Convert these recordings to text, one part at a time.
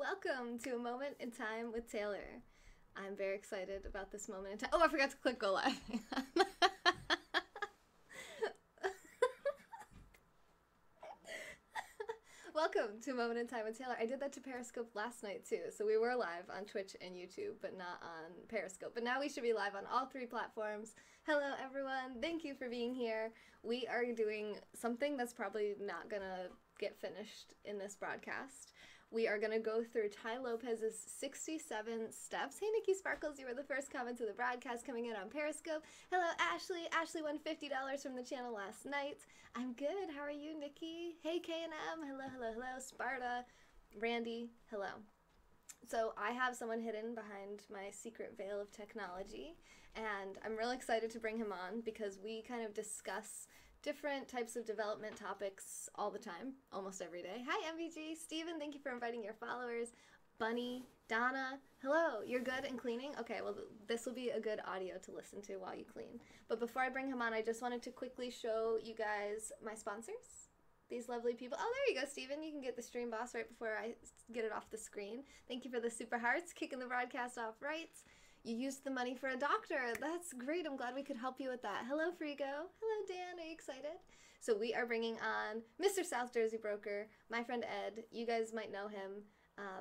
Welcome to A Moment in Time with Taylor. I'm very excited about this moment in time. Oh, I forgot to click go live. Welcome to A Moment in Time with Taylor. I did that to Periscope last night too, so we were live on Twitch and YouTube, but not on Periscope. But now we should be live on all three platforms. Hello everyone, thank you for being here. We are doing something that's probably not gonna get finished in this broadcast. We are going to go through Tai Lopez's 67 steps. Hey, Nikki Sparkles, you were the first comment to the broadcast coming in on Periscope. Hello, Ashley. Ashley won $50 from the channel last night. I'm good. How are you, Nikki? Hey, K&M. Hello, hello, hello. Sparta. Randy. Hello. So I have someone hidden behind my secret veil of technology, and I'm really excited to bring him on because we kind of discuss different types of development topics all the time, almost every day. Hi, MVG. Steven, thank you for inviting your followers. Bunny, Donna, hello. You're good in cleaning? Okay, well, this will be a good audio to listen to while you clean. But before I bring him on, I just wanted to quickly show you guys my sponsors. These lovely people. Oh, there you go, Steven. You can get the stream boss right before I get it off the screen. Thank you for the super hearts, kicking the broadcast off right. You used the money for a doctor. That's great. I'm glad we could help you with that. Hello, Frigo. Hello, Dan. Are you excited? So we are bringing on Mr. South Jersey Broker, my friend Ed. You guys might know him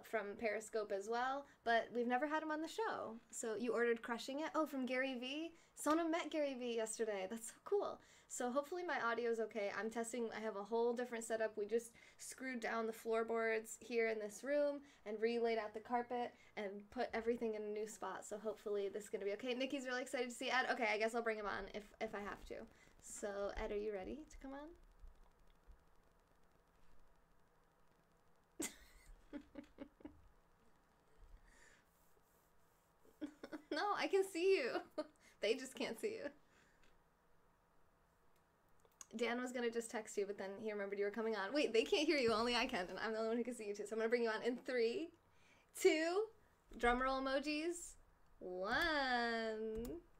from Periscope as well, but we've never had him on the show. So you ordered Crushing It? Oh, from Gary V? Sona met Gary V yesterday. That's so cool. So hopefully my audio is okay. I'm testing. I have a whole different setup. We just screwed down the floorboards here in this room and relaid out the carpet and put everything in a new spot. So hopefully this is going to be okay. Nikki's really excited to see Ed. Okay, I guess I'll bring him on if I have to. So Ed, are you ready to come on? No, I can see you. They just can't see you. Dan was going to just text you, but then he remembered you were coming on. Wait, they can't hear you. Only I can, and I'm the only one who can see you too. So I'm going to bring you on in 3, 2, drumroll emojis, 1.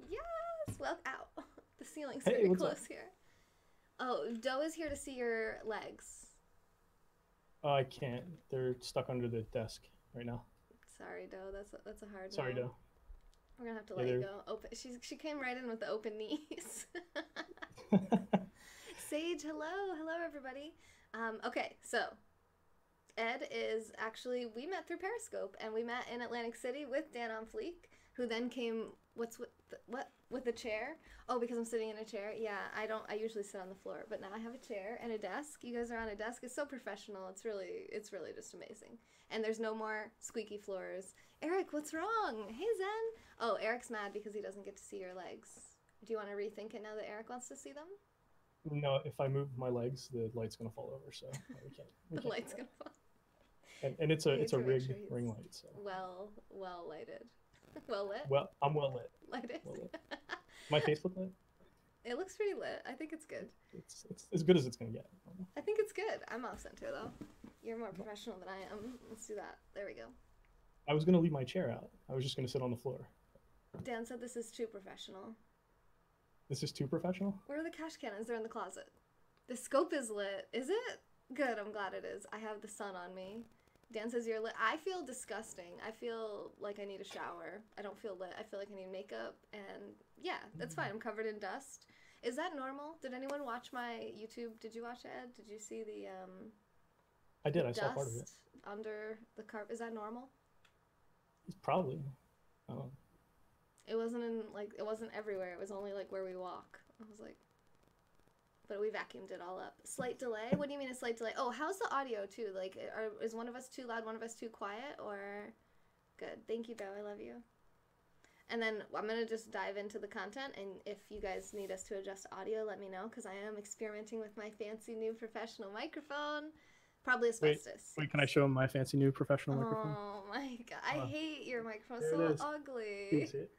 Yes! Well, ow. The ceiling's very close here. Oh, Doe is here to see your legs. I can't. They're stuck under the desk right now. Sorry, Doe. That's a hard Sorry, no. Doe. We're going to have to let you go. Open. She came right in with the open knees. Sage, hello. Hello, everybody. Okay, so Ed is actually, we met through Periscope, and we met in Atlantic City with Dan on Fleek, who then came, with the chair? Oh, because I'm sitting in a chair? Yeah, I usually sit on the floor, but now I have a chair and a desk. You guys are on a desk. It's so professional. It's really just amazing. And there's no more squeaky floors. Eric, what's wrong? Hey, Zen. Oh, Eric's mad because he doesn't get to see your legs. Do you want to rethink it now that Eric wants to see them? No, if I move my legs, the light's gonna fall over, so we can't. The light's gonna fall. And it's a rigged ring light, so. Well lighted. Well lit? Well, I'm well lit. Lighted. Well lit. My face look lit? It looks pretty lit. I think it's good. It's as good as it's gonna get. I think it's good. I'm off center though. You're more professional than I am. Let's do that. There we go. I was gonna leave my chair out. I was just gonna sit on the floor. Dan said this is too professional. This is too professional? Where are the cash cannons? They're in the closet. The scope is lit. Is it? Good, I'm glad it is. I have the sun on me. Dan says you're lit. I feel disgusting. I feel like I need a shower. I don't feel lit. I feel like I need makeup. And yeah, that's fine. I'm covered in dust. Is that normal? Did anyone watch my YouTube? Did you watch it, Ed? Did you see the I did. I saw part of it. Under the carpet. Is that normal? It's probably. I don't know. It wasn't it wasn't everywhere. It was only like where we walk. I was like, but we vacuumed it all up. Slight delay? What do you mean a slight delay? Oh, how's the audio too? Like, is one of us too loud, one of us too quiet, or good? Thank you, Beau. I love you. And then I'm going to just dive into the content, and if you guys need us to adjust audio, let me know, because I am experimenting with my fancy new professional microphone. Probably asbestos. Wait, can I show them my fancy new professional microphone? Oh my god. I hate your microphone. So ugly. Can you see it?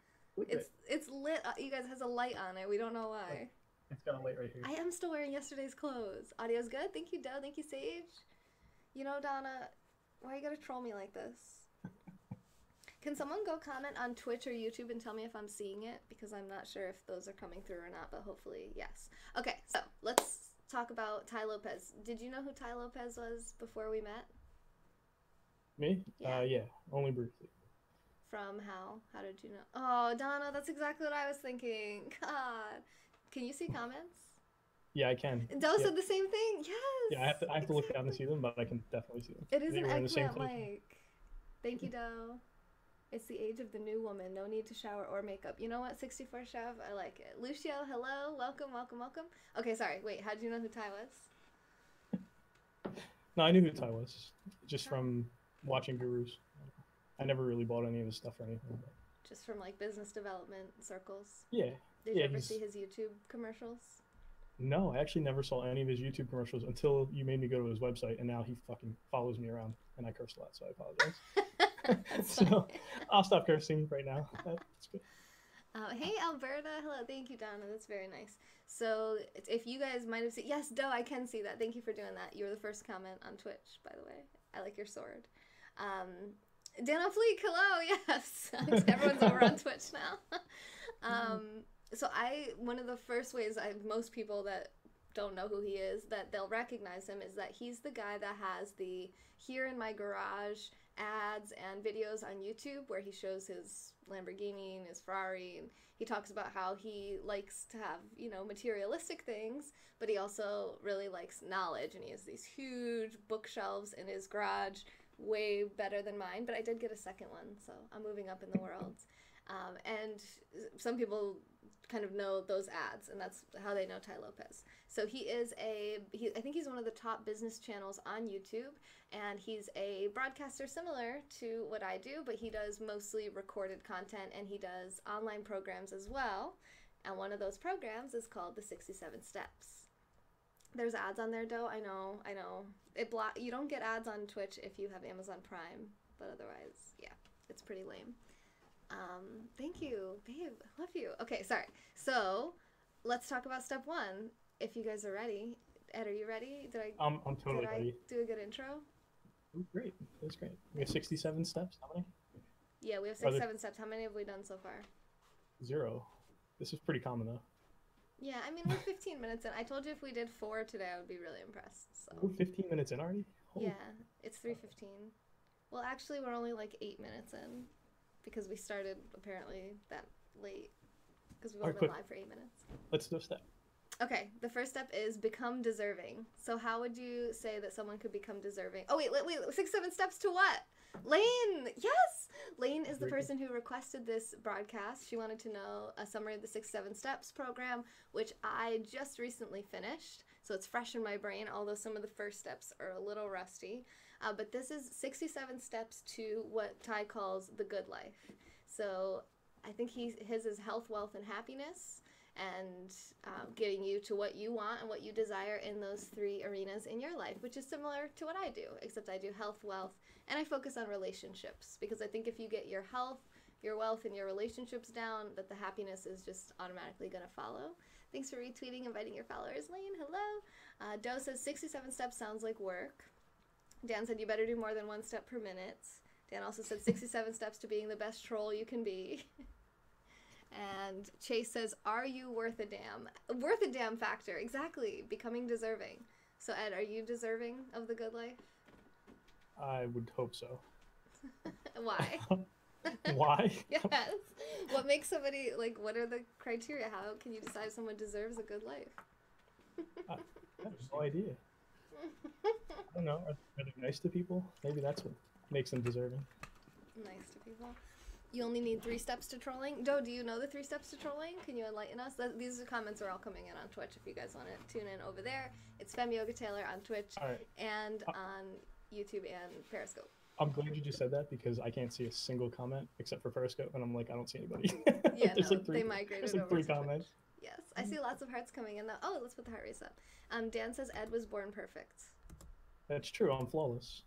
It's lit. You guys, has a light on it. We don't know why. It's got a light right here. I am still wearing yesterday's clothes. Audio's good. Thank you, Doe. Thank you, Sage. You know, Donna, why you gotta troll me like this? Can someone go comment on Twitch or YouTube and tell me if I'm seeing it? Because I'm not sure if those are coming through or not, but hopefully, yes. Okay, so let's talk about Tai Lopez. Did you know who Tai Lopez was before we met? Me? Yeah. Yeah, only briefly. From how? How did you know? Oh, Donna, that's exactly what I was thinking. God. Can you see comments? Yeah, I can. Doe Yep. said the same thing. Yeah, Yes, I have to look down to exactly. see them, but I can definitely see them. It is They an were in the same eggplant clothes. mic. Thank you, Doe. It's the age of the new woman. No need to shower or makeup. You know what, 64 Chef? I like it. Lucio, hello. Welcome, welcome, welcome. Okay, sorry. Wait, how did you know who Ty was? No, I knew who Ty was, just Ty. from watching Gurus. I never really bought any of his stuff or anything. But Just from like business development circles. yeah, Did you yeah, ever see he's. his YouTube commercials? No, I actually never saw any of his YouTube commercials until you made me go to his website, and now he fucking follows me around, and I curse a lot, so I apologize. That's fine. So I'll stop cursing right now. That's good. Hey, Alberta. Hello. Thank you, Donna. That's very nice. So, if you guys might have seen, yes, Doe, I can see that. Thank you for doing that. You were the first comment on Twitch, by the way. I like your sword. Dana Fleek, hello. Yes, everyone's over on Twitch now. So one of the first ways most people that don't know who he is, that they'll recognize him, is that he's the guy that has the here in my garage ads and videos on YouTube where he shows his Lamborghini and his Ferrari, and he talks about how he likes to have, materialistic things, but he also really likes knowledge, and he has these huge bookshelves in his garage, way better than mine, but I did get a second one, so I'm moving up in the world. And some people kind of know those ads, and that's how they know Ty Lopez. So I think he's one of the top business channels on YouTube, and he's a broadcaster similar to what I do, but he does mostly recorded content, and he does online programs as well. And one of those programs is called the 67 Steps. There's ads on there, Doe. I know. You don't get ads on Twitch if you have Amazon Prime, but otherwise, yeah, it's pretty lame. Thank you, babe. Love you. Okay, sorry. So, let's talk about step one. If you guys are ready. Ed, are you ready? I'm totally ready. Do a good intro? Oh, great. That's great. We have 67 steps. How many? Yeah, we have 7 steps. How many have we done so far? 0. This is pretty common, though. Yeah, I mean, we're 15 minutes in. I told you if we did 4 today, I would be really impressed. So. We're 15 minutes in already? Holy. Yeah, it's 3:15. Well, actually, we're only like 8 minutes in because we started apparently that late because we've only been live for 8 minutes. Let's do a step. Okay, the first step is become deserving. So how would you say that someone could become deserving? Oh, wait, 6, 7 steps to what? Lane! Yes! Lane is the person who requested this broadcast. She wanted to know a summary of the 6, 7 steps program, which I just recently finished. So it's fresh in my brain, although some of the first steps are a little rusty. But this is 67 steps to what Ty calls the good life. So I think his is health, wealth, and happiness, and getting you to what you want and what you desire in those 3 arenas in your life, which is similar to what I do, except I do health, wealth, and I focus on relationships, because I think if you get your health, your wealth, and your relationships down, that the happiness is just automatically going to follow. Thanks for retweeting, inviting your followers. Lane, hello. Doe says 67 steps sounds like work. Dan said you better do more than 1 step per minute. Dan also said 67 steps to being the best troll you can be. And Chase says, are you worth a damn? Worth a damn factor, exactly. Becoming deserving. So Ed, are you deserving of the good life? I would hope so. Why? Why? Yes. What makes somebody, what are the criteria? How can you decide someone deserves a good life? I have no idea. I don't know. Are they nice to people? Maybe that's what makes them deserving. Nice to people. You only need 3 steps to trolling. Doe, do you know the 3 steps to trolling? Can you enlighten us? These comments are all coming in on Twitch if you guys want to tune in over there. It's FemYoga Taylor on Twitch and on YouTube and Periscope. I'm glad you just said that because I can't see a single comment except for Periscope, and I'm like, I don't see anybody. Yeah, no, they migrated over 3 comments. Twitch. Yes, I see lots of hearts coming in though. Oh, let's put the heart race up. Dan says Ed was born perfect. That's true. I'm flawless.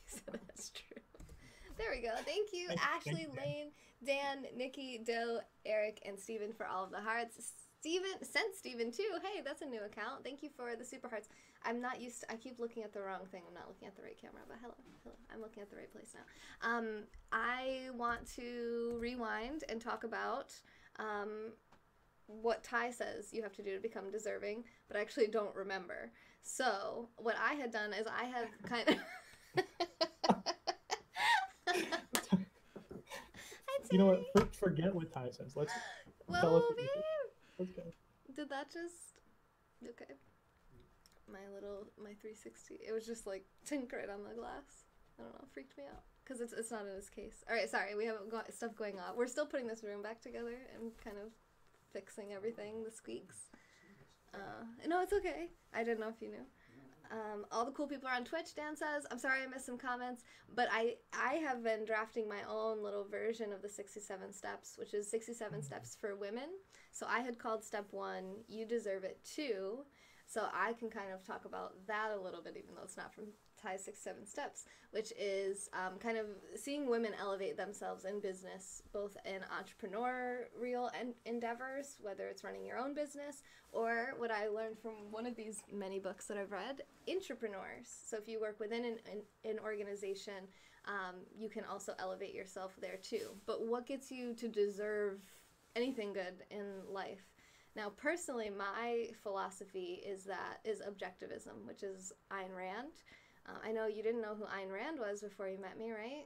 So that's true. There we go. Thank you, Ashley, Lane, Dan, Nikki, Doe, Eric, and Steven for all of the hearts. Steven too. Hey, that's a new account. Thank you for the super hearts. I'm not used to, I keep looking at the wrong thing. I'm not looking at the right camera, but hello. I'm looking at the right place now. I want to rewind and talk about what Ty says you have to do to become deserving, but I actually don't remember. So what I had done is I have kind of You know what? Forget what Ty says. Let's tell us Whoa, what you think. babe! Let's go. Did that just... Okay. My 360, it was just like tink right on the glass. I don't know, freaked me out. Because it's not in his case. Alright, sorry, we have stuff going on. We're still putting this room back together and kind of fixing everything, the squeaks. No, it's okay. I didn't know if you knew. All the cool people are on Twitch, Dan says. I'm sorry I missed some comments, but I have been drafting my own little version of the 67 steps, which is 67 steps for women. So I had called step 1, You Deserve It Too. So I can kind of talk about that a little bit, even though it's not from Ty's 67 steps, which is kind of seeing women elevate themselves in business, both in entrepreneurial endeavors, whether it's running your own business, or what I learned from one of these many books that I've read, intrapreneurs. So if you work within an organization, you can also elevate yourself there too. But what gets you to deserve anything good in life? Now, personally, my philosophy is objectivism, which is Ayn Rand. I know you didn't know who Ayn Rand was before you met me, right?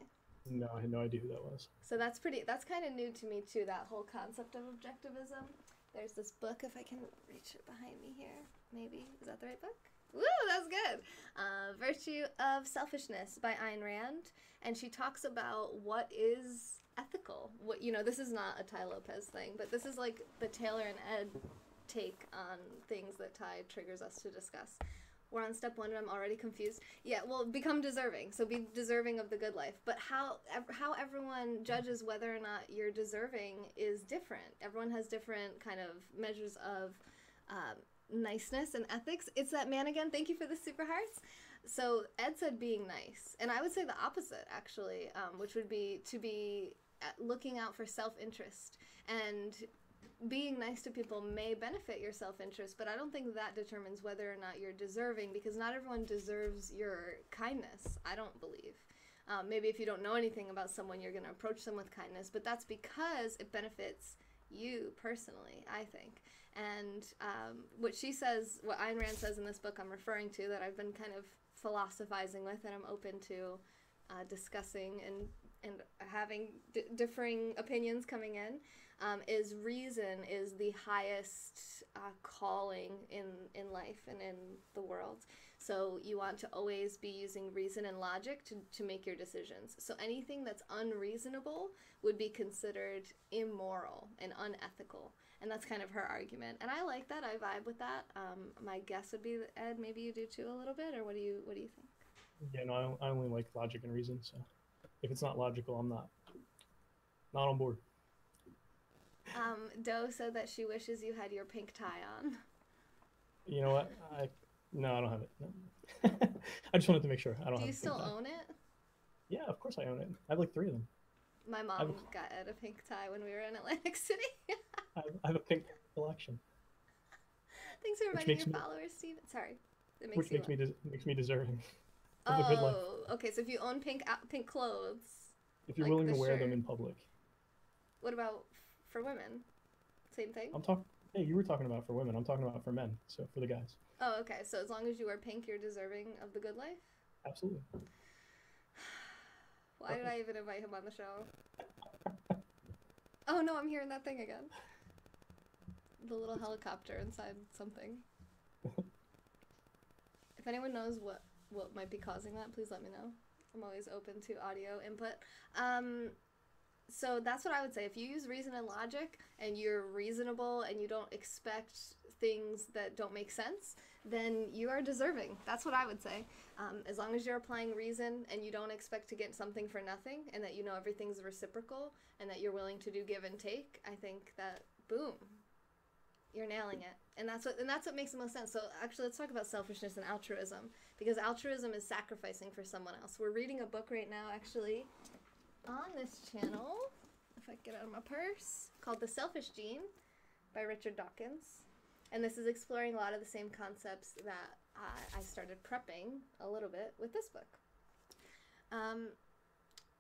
No, I had no idea who that was. So that's kind of new to me too, that whole concept of objectivism. There's this book, if I can reach it behind me here, maybe. Is that the right book? Woo, that's good. Virtue of Selfishness by Ayn Rand. And she talks about what is ethical. What, this is not a Ty Lopez thing, but this is like the Taylor and Ed take on things that Ty triggers us to discuss. We're on step 1 and I'm already confused. Yeah, well, become deserving. So be deserving of the good life. But how everyone judges whether or not you're deserving is different. Everyone has different kind of measures of niceness and ethics. It's that man again. Thank you for the super hearts. So Ed said being nice. And I would say the opposite, actually, which would be to be looking out for self-interest. And being nice to people may benefit your self-interest, but I don't think that determines whether or not you're deserving, because not everyone deserves your kindness, I don't believe. Maybe if you don't know anything about someone, you're going to approach them with kindness, but that's because it benefits you personally, I think. And what Ayn Rand says in this book I'm referring to, that I've been kind of philosophizing with, and I'm open to discussing and having differing opinions coming in, is reason is the highest calling in life and in the world. So you want to always be using reason and logic to make your decisions. So anything that's unreasonable would be considered immoral and unethical. And that's kind of her argument. And I like that. I vibe with that. My guess would be that, Ed, maybe you do too a little bit, or what do you think? Yeah, no, I only like logic and reason, so if it's not logical, I'm not on board. Doe said that she wishes you had your pink tie on. You know what? No, I don't have it. No. I just wanted to make sure. I don't. Do you still own it? Yeah, of course I own it. I have like 3 of them. My mom got Ed a pink tie when we were in Atlantic City. I have a pink collection. Thanks for reminding your followers, Steve. Sorry. Which makes me deserving of a good life. Oh, okay. So if you own pink clothes, if you're willing to wear them in public. What about for women? Same thing? Hey, you were talking about for women. I'm talking about for men, so for the guys. Oh, okay. So as long as you wear pink, you're deserving of the good life? Absolutely. Why did I even invite him on the show? Oh no, I'm hearing that thing again. The little helicopter inside something. If anyone knows what might be causing that, please let me know. I'm always open to audio input. So that's what I would say. If you use reason and logic and you're reasonable and you don't expect things that don't make sense, then you are deserving. That's what I would say. As long as you're applying reason and you don't expect to get something for nothing, and that you know everything's reciprocal and that you're willing to do give and take, I think that, boom, you're nailing it. And that's what makes the most sense. So actually, let's talk about selfishness and altruism, because altruism is sacrificing for someone else. We're reading a book right now, actually, on this channel, if I can get out of my purse, called The Selfish Gene by Richard Dawkins. And this is exploring a lot of the same concepts that I started prepping a little bit with this book.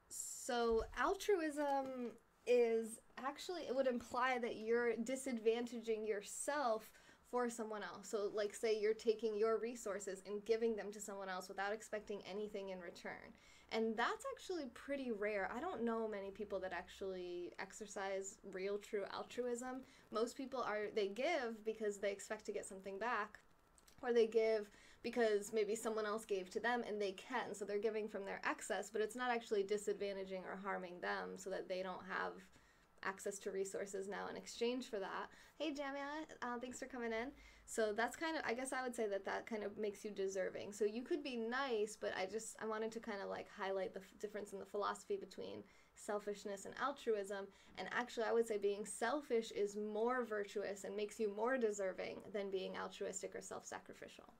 So altruism is actually, it would imply that you're disadvantaging yourself for someone else. So like, say you're taking your resources and giving them to someone else without expecting anything in return. And that's actually pretty rare. I don't know many people that actually exercise real true altruism. Most people they give because they expect to get something back, or they give because maybe someone else gave to them and they can, so they're giving from their excess, but it's not actually disadvantaging or harming them so that they don't have access to resources now in exchange for that. Hey Jamia, thanks for coming in. So that's kind of, I guess I would say that kind of makes you deserving. So you could be nice, but I wanted to kind of like highlight the difference in the philosophy between selfishness and altruism. And actually I would say being selfish is more virtuous and makes you more deserving than being altruistic or self-sacrificial.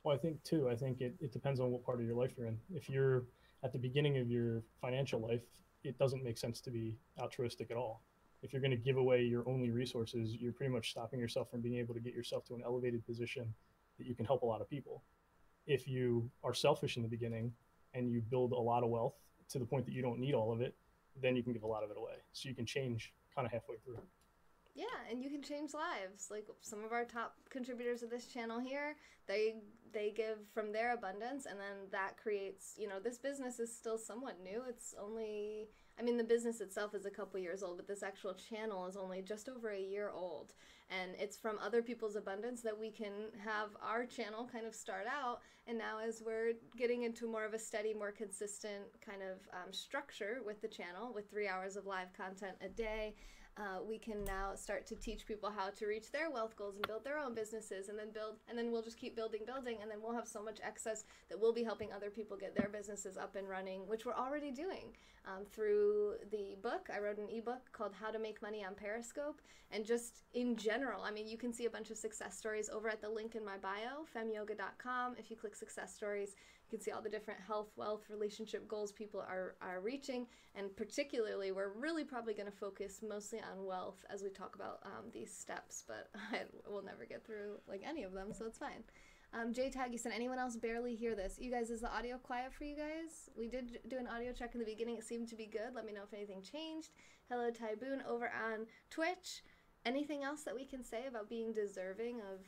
Well, I think too, it depends on what part of your life you're in. If you're at the beginning of your financial life, it doesn't make sense to be altruistic at all. If you're going to give away your only resources, you're pretty much stopping yourself from being able to get yourself to an elevated position that you can help a lot of people. If you are selfish in the beginning and you build a lot of wealth to the point that you don't need all of it, then you can give a lot of it away. So you can change kind of halfway through. Yeah, and you can change lives. Like some of our top contributors of this channel here, they give from their abundance, and then that creates, this business is still somewhat new. It's only, the business itself is a couple years old, but this actual channel is only just over a year old. And it's from other people's abundance that we can have our channel kind of start out. And now as we're getting into more of a steady, more consistent kind of structure with the channel, with 3 hours of live content a day, we can now start to teach people how to reach their wealth goals and build their own businesses, and then we'll just keep building, and then we'll have so much excess that we'll be helping other people get their businesses up and running, which we're already doing through the book. I wrote an ebook called How to Make Money on Periscope, and just in general, you can see a bunch of success stories over at the link in my bio, FemYoga.com. If you click success stories, you can see all the different health, wealth, relationship goals people are reaching, and particularly we're really probably going to focus mostly on wealth as we talk about these steps, but I will never get through like any of them, so it's fine. J-Tag, you said, anyone else barely hear this? You guys, is the audio quiet for you guys? We did do an audio check in the beginning. It seemed to be good. Let me know if anything changed. Hello, Tyboon, over on Twitch. Anything else that we can say about being deserving of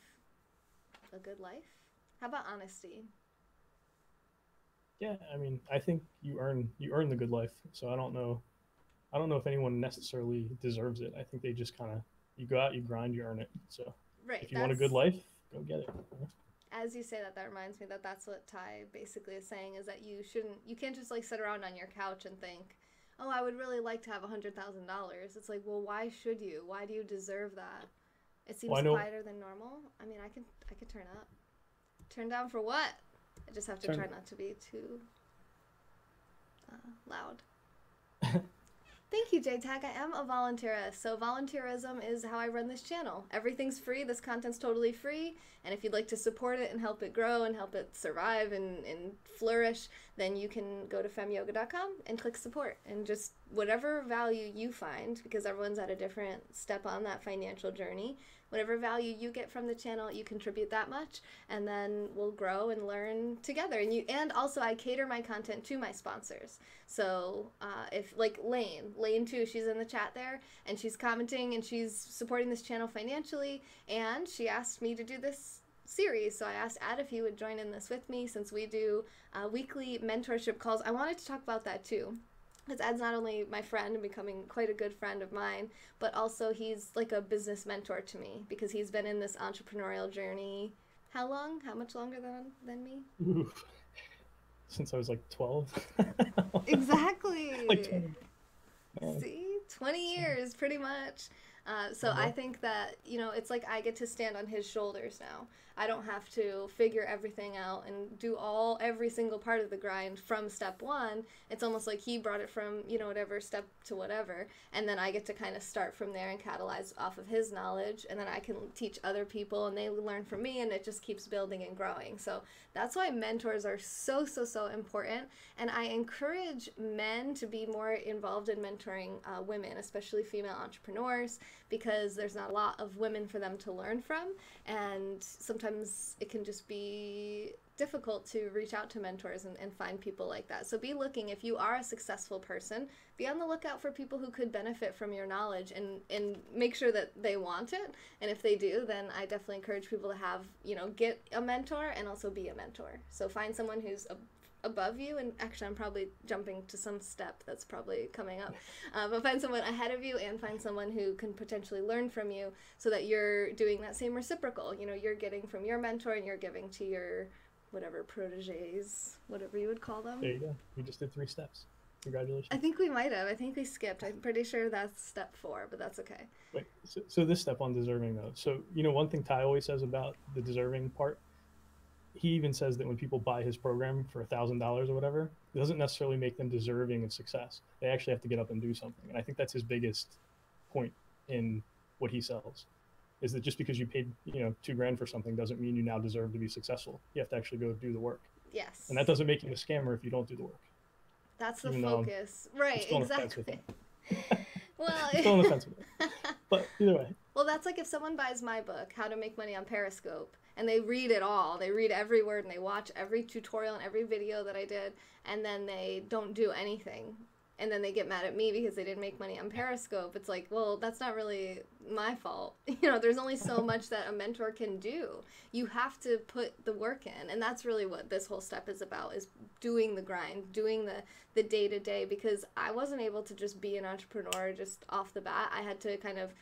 a good life? How about honesty? Yeah, I think you earn the good life. So I don't know if anyone necessarily deserves it. I think they just kind of, you go out, you grind, you earn it. So right, if you want a good life, go get it. As you say that reminds me that's what Ty basically is saying, is that you can't just like sit around on your couch and think, oh, I would really like to have $100,000. It's like, well, why should you? Why do you deserve that? It seems quieter than normal. I could turn up. Turn down for what? I just have to try not to be too loud. Thank you, J-Tag. I am a volunteerist. So volunteerism is how I run this channel. Everything's free. This content's totally free. And if you'd like to support it and help it grow and help it survive and flourish, then you can go to FemYoga.com and click support. And just whatever value you find, because everyone's at a different step on that financial journey, whatever value you get from the channel, you contribute that much, and then we'll grow and learn together. And also I cater my content to my sponsors. So if like Lane too, she's in the chat there, and she's commenting and she's supporting this channel financially, and she asked me to do this series. So I asked Ad if he would join in this with me, since we do weekly mentorship calls. I wanted to talk about that too. Because Ad's not only my friend and becoming quite a good friend of mine, but also he's like a business mentor to me, because he's been in this entrepreneurial journey. How long? How much longer than me? Ooh. Since I was like 12. Exactly. Like 20. See? 20 years, pretty much. So I think that, it's like I get to stand on his shoulders now. I don't have to figure everything out and do every single part of the grind from step one. It's almost like he brought it from, whatever step to whatever. And then I get to kind of start from there and catalyze off of his knowledge. And then I can teach other people and they learn from me, and it just keeps building and growing. So that's why mentors are so, so, so important. And I encourage men to be more involved in mentoring women, especially female entrepreneurs, because there's not a lot of women for them to learn from, and sometimes it can just be difficult to reach out to mentors and find people like that. So be looking, if you are a successful person, be on the lookout for people who could benefit from your knowledge, and make sure that they want it. And if they do, then I definitely encourage people to have, get a mentor and also be a mentor. So find someone who's above you, and actually I'm probably jumping to some step that's probably coming up, but find someone ahead of you and find someone who can potentially learn from you, so that you're doing that same reciprocal. You know, you're getting from your mentor and you're giving to your whatever proteges, whatever you would call them. There you go. You just did 3 steps. Congratulations. I think we might have. I think we skipped. I'm pretty sure that's step 4, but that's okay. Wait, so this step on deserving though. So, you know, one thing Ty always says about the deserving part, he even says that when people buy his program for $1,000 or whatever, it doesn't necessarily make them deserving of success. They actually have to get up and do something. And I think that's his biggest point in what he sells, is that just because you paid, you know, $2,000 for something doesn't mean you now deserve to be successful. You have to actually go do the work. Yes. And that doesn't make you a scammer if you don't do the work. That's the focus. Right, exactly. Well, I'm still on the fence with it. But either way. Well, that's like if someone buys my book, How to Make Money on Periscope, and they read it all, they read every word, and they watch every tutorial and every video that I did, and then they don't do anything, and then they get mad at me because they didn't make money on Periscope. It's like, well, that's not really my fault. You know, there's only so much that a mentor can do. You have to put the work in, and that's really what this whole step is about, is doing the grind, doing the day-to-day, because I wasn't able to just be an entrepreneur just off the bat. I had to kind of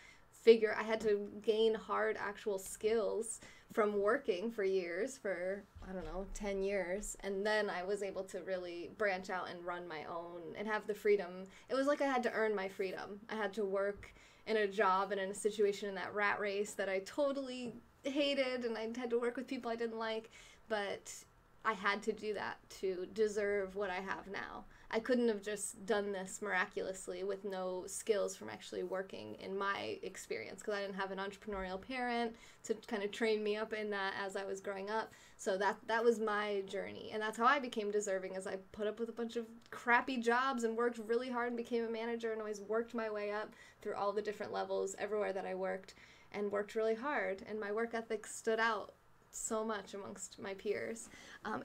I had to gain hard actual skills from working for years, for, I don't know, 10 years. And then I was able to really branch out and run my own and have the freedom. It was like I had to earn my freedom. I had to work in a job and in a situation in that rat race that I totally hated, and I had to work with people I didn't like, but I had to do that to deserve what I have now. I couldn't have just done this miraculously with no skills from actually working, in my experience, because I didn't have an entrepreneurial parent to kind of train me up in that as I was growing up. So that was my journey, and that's how I became deserving, as I put up with a bunch of crappy jobs and worked really hard and became a manager, and always worked my way up through all the different levels everywhere that I worked, and worked really hard, and my work ethic stood out so much amongst my peers,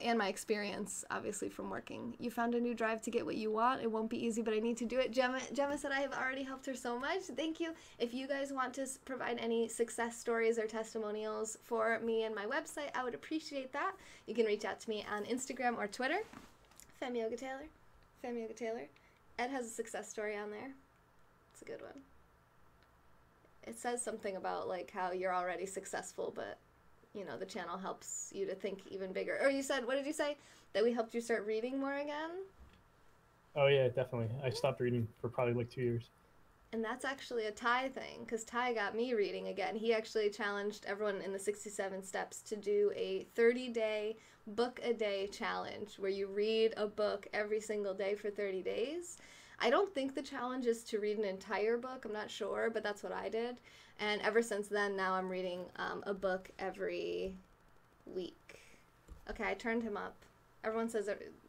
and my experience, obviously, from working. You found a new drive to get what you want. It won't be easy, but I need to do it. Gemma said I have already helped her so much. Thank you. If you guys want to provide any success stories or testimonials for me and my website, I would appreciate that. You can reach out to me on Instagram or Twitter. FemYoga Taylor. Ed has a success story on there. It's a good one. It says something about like how you're already successful, but you know, the channel helps you to think even bigger. Or you said, what did you say? That we helped you start reading more again? Oh, yeah, definitely. I stopped reading for probably like 2 years. And that's actually a Ty thing, because Ty got me reading again. He actually challenged everyone in the 67 steps to do a 30-day book-a-day challenge, where you read a book every single day for 30 days. I don't think the challenge is to read an entire book. I'm not sure, but that's what I did. And ever since then, now I'm reading a book every week. Okay, I turned him up. Everyone says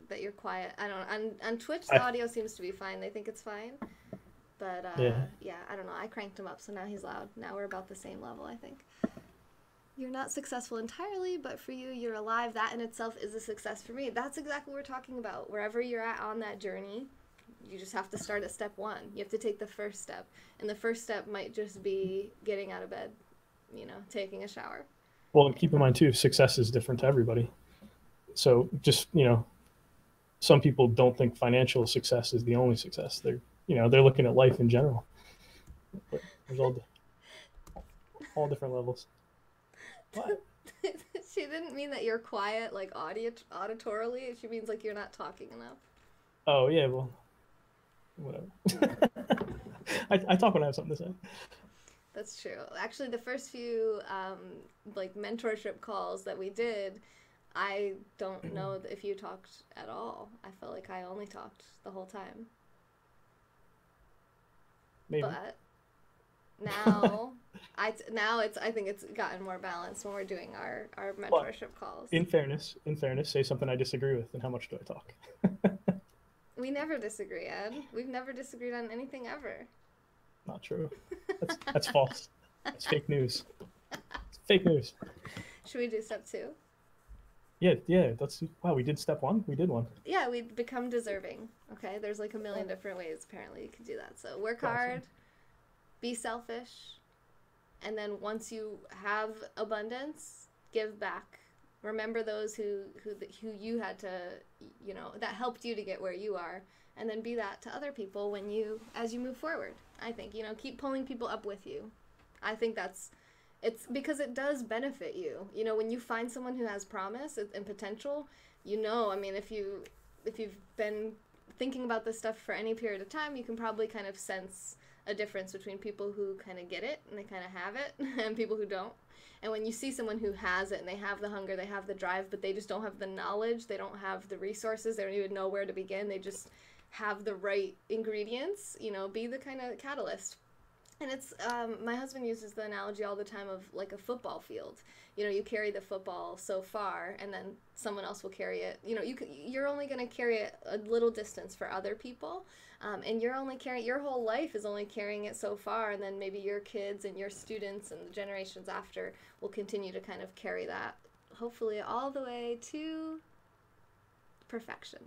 that you're quiet. I don't know. On Twitch, the audio seems to be fine. They think it's fine. But, yeah, I don't know. I cranked him up, so now he's loud. Now we're about the same level, I think. You're not successful entirely, but for you, you're alive. That in itself is a success for me. That's exactly what we're talking about. Wherever you're at on that journey, you just have to start at step 1. You have to take the first step. And the first step might just be getting out of bed, you know, taking a shower. Well, keep in mind, too, success is different to everybody. So just, you know, some people don't think financial success is the only success. They're looking at life in general. But there's all different levels. What? She didn't mean that you're quiet, like auditorily. She means like you're not talking enough. Oh, yeah, well, whatever. I talk when I have something to say. That's true. Actually, the first few like mentorship calls that we did, I don't know if you talked at all. I felt like I only talked the whole time. Maybe. But now, I think it's gotten more balanced when we're doing our mentorship calls. In fairness, say something I disagree with, and how much do I talk? We never disagree, Ed. We've never disagreed on anything ever. Not true. That's false. That's fake news. It's fake news. Should we do step 2? Yeah. Wow, we did step 1? We did one. Yeah, we become deserving. Okay, there's like a million different ways apparently you can do that. So work hard, be selfish, and then once you have abundance, give back Remember those who you had to, that helped you to get where you are, and then be that to other people as you move forward. I think, keep pulling people up with you. I think it's because it does benefit you. When you find someone who has promise and potential, if you've been thinking about this stuff for any period of time, you can probably kind of sense a difference between people who kind of get it and they kind of have it and people who don't. And when you see someone who has it and they have the hunger, they have the drive, but they just don't have the knowledge, they don't have the resources, they don't even know where to begin, they just have the right ingredients, be the kind of catalyst. And it's, my husband uses the analogy all the time of like a football field. You carry the football so far, and then someone else will carry it. You're only going to carry it a little distance for other people, and you're only carrying, your whole life is only carrying it so far, and then maybe your kids and your students and the generations after will continue to kind of carry that, hopefully all the way to perfection.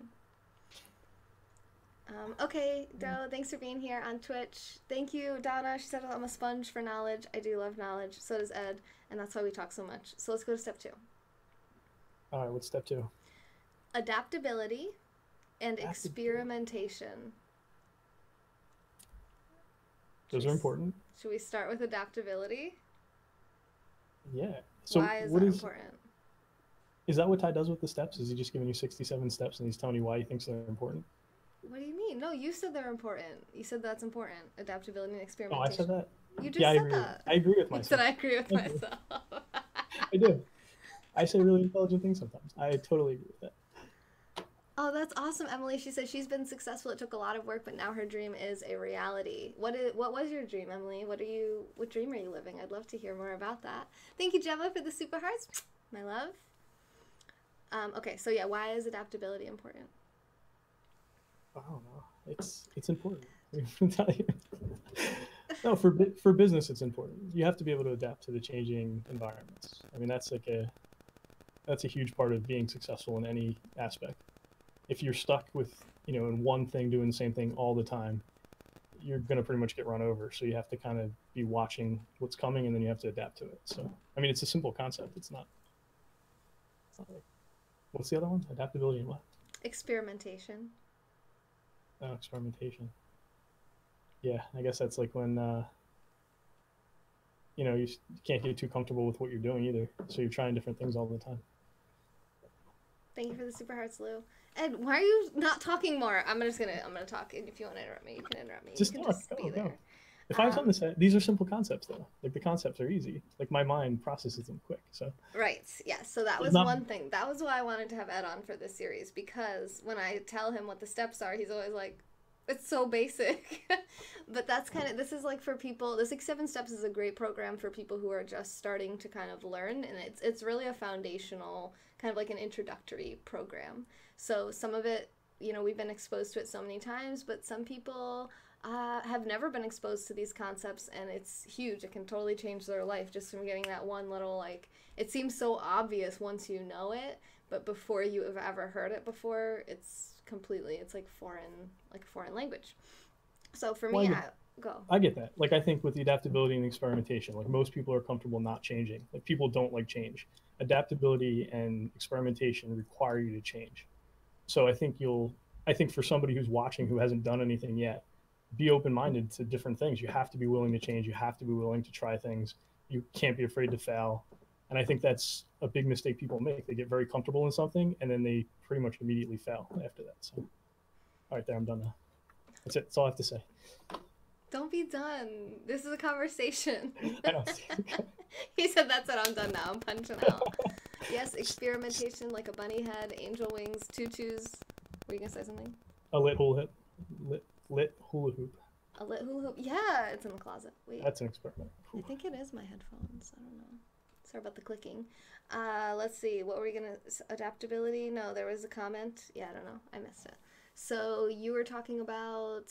Okay, Doe, thanks for being here on Twitch. Thank you, Donna. She said I'm a sponge for knowledge. I do love knowledge. So does Ed, and that's why we talk so much. So let's go to step 2. All right, what's step 2? Adaptability and experimentation. Those are important. Should we start with adaptability? Yeah. So why is that important? Is that what Ty does with the steps? Is he just giving you 67 steps and he's telling you why he thinks they're important? What do you mean? No, you said they're important. You said that's important. Adaptability and experimentation. Oh, I said that? You just said that. I agree with myself. You said I agree with myself. I do. I say really intelligent things sometimes. I totally agree with that. Oh, that's awesome, Emily. She said she's been successful. It took a lot of work, but now her dream is a reality. What was your dream, Emily? What dream are you living? I'd love to hear more about that. Thank you, Gemma, for the super hearts. My love. Okay, so yeah, why is adaptability important? I don't know. It's important. I'm tell you. No, for business, it's important. You have to be able to adapt to the changing environments. I mean, that's a huge part of being successful in any aspect. If you're stuck with, in one thing, doing the same thing all the time, you're going to pretty much get run over. So you have to kind of be watching what's coming, and then you have to adapt to it. So, I mean, it's a simple concept. It's not like, what's the other one? Adaptability and what? Experimentation. Oh, experimentation. Yeah, I guess that's like when, you can't get too comfortable with what you're doing either. So you're trying different things all the time. Thank you for the super hearts, Lou. Ed, why are you not talking more? I'm gonna talk, and if you want to interrupt me, you can interrupt me. Just you talk. Just be there. If I have something to say, these are simple concepts though. Like the concepts are easy. Like my mind processes them quick. So. Right. Yeah. So that was one thing. That was why I wanted to have Ed on for this series, because when I tell him what the steps are, he's always like, "It's so basic." But that's this is like for people. The 6-7 Steps is a great program for people who are just starting to kind of learn, and it's really a foundational, kind of like an introductory program. So some of it, we've been exposed to it so many times, but some people have never been exposed to these concepts, and it's huge. It can totally change their life just from getting that one little, it seems so obvious once you know it, but before you have ever heard it before, it's like foreign language. So for me, I get that. I think with the adaptability and experimentation, most people are comfortable not changing. People don't like change. Adaptability and experimentation require you to change. So I think for somebody who's watching who hasn't done anything yet, be open-minded to different things. You have to be willing to change. You have to be willing to try things. You can't be afraid to fail. And I think that's a big mistake people make. They get very comfortable in something, and then they pretty much immediately fail after that. So, all right, there, I'm done now. That's it. That's all I have to say. Don't be done. This is a conversation. I know. He said, "That's it. I'm done now. I'm punching out." Yes, experimentation, like a bunny head, angel wings, tutus. Were you gonna say something? A lit hula hoop. Lit hula hoop. A lit hula hoop. Yeah, it's in the closet. Wait. That's an experiment. I think it is my headphones. I don't know. Sorry about the clicking. Let's see. What were we gonna? Adaptability? No, there was a comment. Yeah, I don't know. I missed it. So you were talking about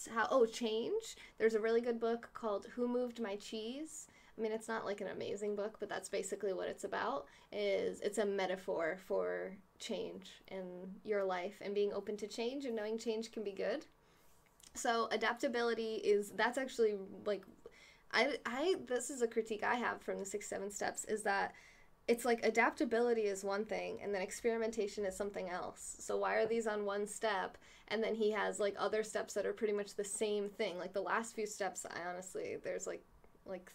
change. There's a really good book called Who Moved My Cheese? I mean, it's not like an amazing book, but that's basically what it's about. It's a metaphor for change in your life and being open to change and knowing change can be good. So adaptability that's actually this is a critique I have from the 6-7 Steps, is that it's like adaptability is one thing and then experimentation is something else. So why are these on one step? And then he has like other steps that are pretty much the same thing. Like the last few steps, I honestly, there's like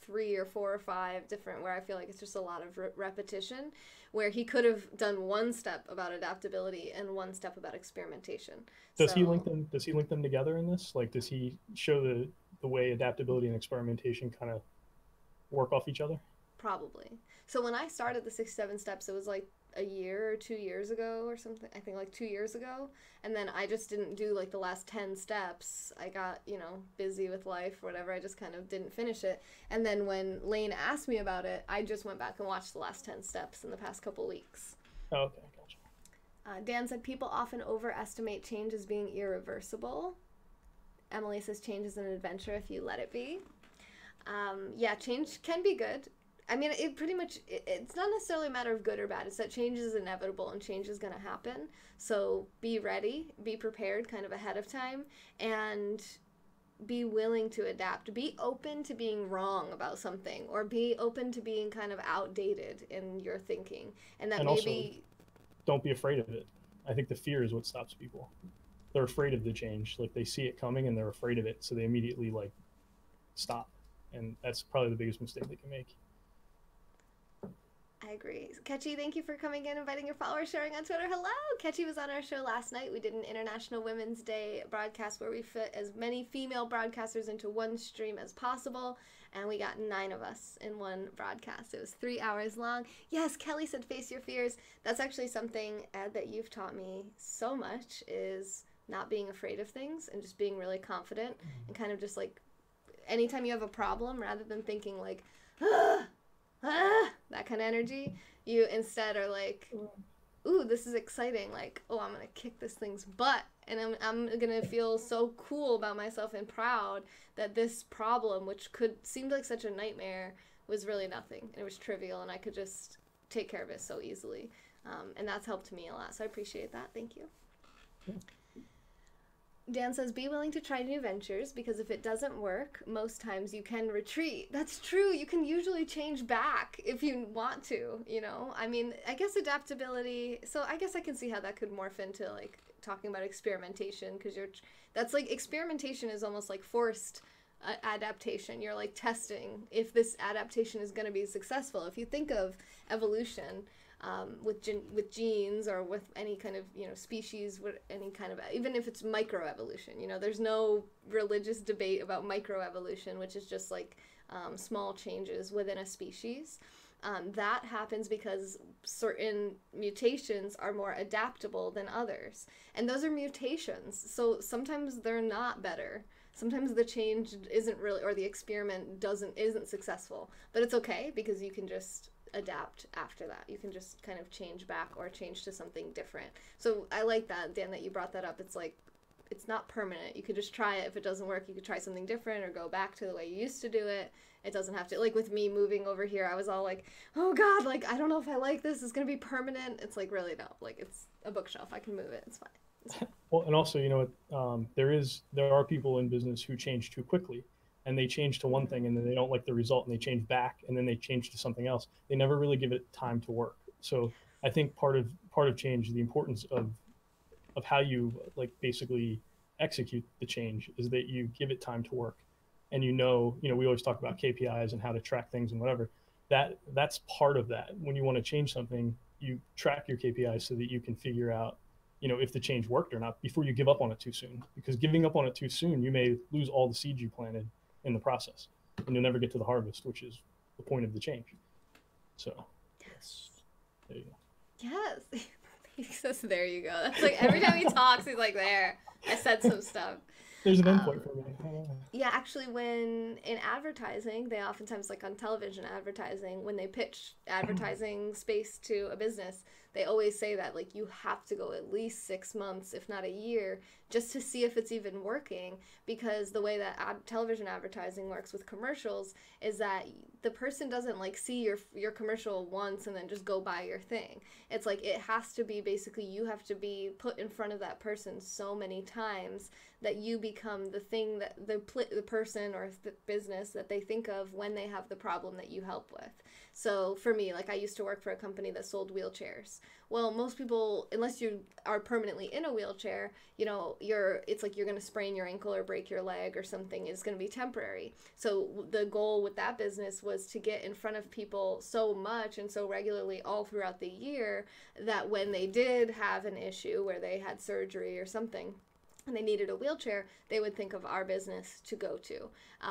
3 or 4 or 5 different where I feel like it's just a lot of repetition, where he could have done one step about adaptability and one step about experimentation. Does he link them? Does he link them together in this? Like, does he show the way adaptability and experimentation kind of work off each other? Probably. So when I started the 67 steps, it was like a year or 2 years ago or something. I think like 2 years ago. And then I just didn't do like the last 10 steps. I got, you know, busy with life or whatever. I just kind of didn't finish it. And then when Lane asked me about it, I just went back and watched the last 10 steps in the past couple weeks. Oh, okay, gotcha. Dan said people often overestimate change as being irreversible. Emily says change is an adventure if you let it be. Yeah, change can be good. I mean, it pretty much, it's not necessarily a matter of good or bad. It's that change is inevitable and change is going to happen. So be ready, be prepared kind of ahead of time, and be willing to adapt. Be open to being wrong about something, or be open to being kind of outdated in your thinking. And that maybe... Also, don't be afraid of it. I think the fear is what stops people. They're afraid of the change. Like, they see it coming and they're afraid of it, so they immediately, like, stop. And that's probably the biggest mistake they can make. I agree. Ketchy, thank you for coming in, inviting your followers, sharing on Twitter. Hello! Ketchy was on our show last night. We did an International Women's Day broadcast where we fit as many female broadcasters into one stream as possible, and we got 9 of us in one broadcast. It was 3 hours long. Yes, Kelly said face your fears. That's actually something, Ed, that you've taught me so much, is not being afraid of things and just being really confident and kind of just like, anytime you have a problem, rather than thinking like, that kind of energy, you instead are like, ooh, this is exciting. Like, oh, I'm going to kick this thing's butt. And I'm going to feel so cool about myself and proud that this problem, which seemed like such a nightmare, was really nothing. And it was trivial, and I could just take care of it so easily. And that's helped me a lot. So I appreciate that. Thank you. Yeah. Dan says, be willing to try new ventures, because if it doesn't work, most times you can retreat. That's true. You can usually change back if you want to, you know? I mean, I guess adaptability, so I guess I can see how that could morph into, like, talking about experimentation, because that's like, experimentation is almost like forced adaptation. You're, like, testing if this adaptation is going to be successful. If you think of evolution, with genes or with any kind of, you know, species, with any kind of, even if it's microevolution, you know, there's no religious debate about microevolution, which is just like small changes within a species. That happens because certain mutations are more adaptable than others, and those are mutations. So sometimes they're not better. Sometimes the change isn't really, or the experiment isn't successful, but it's okay, because you can just adapt after that. You can just kind of change back or change to something different. So I like that, Dan, that you brought that up. It's like, it's not permanent. You could just try it. If it doesn't work, you could try something different or go back to the way you used to do it. It doesn't have to, like with me moving over here, I was all like, oh God, like, I don't know if I like this. It's going to be permanent. It's like, really, no. Like, it's a bookshelf. I can move it. It's fine. It's fine. Well, and also, you know what, there are people in business who change too quickly. And they change to one thing, and then they don't like the result, and they change back, and then they change to something else. They never really give it time to work. So I think part of change, the importance of how you, like, basically execute the change, is that you give it time to work. And you know, we always talk about KPIs and how to track things and whatever. That's part of that. When you want to change something, you track your KPIs so that you can figure out, you know, if the change worked or not before you give up on it too soon. Because giving up on it too soon, you may lose all the seeds you planted in the process, and you'll never get to the harvest, which is the point of the change. So there you go. Yes. He says, there you go. That's like, every time he talks, he's like, there, I said some stuff. There's an endpoint for me. Yeah, actually, when in advertising, they oftentimes, like on television advertising, when they pitch advertising space to a business, they always say that, like, you have to go at least 6 months, if not a year, just to see if it's even working, because the way that television advertising works with commercials is that the person doesn't, like, see your commercial once and then just go buy your thing. It's like, it has to be, basically, you have to be put in front of that person so many times that you become the thing that the person or the business that they think of when they have the problem that you help with. So for me, like I used to work for a company that sold wheelchairs. Well, most people, unless you are permanently in a wheelchair, you know, it's like you're going to sprain your ankle or break your leg or something. It's going to be temporary. So the goal with that business was to get in front of people so much and so regularly all throughout the year that when they did have an issue where they had surgery or something, and they needed a wheelchair, they would think of our business to go to.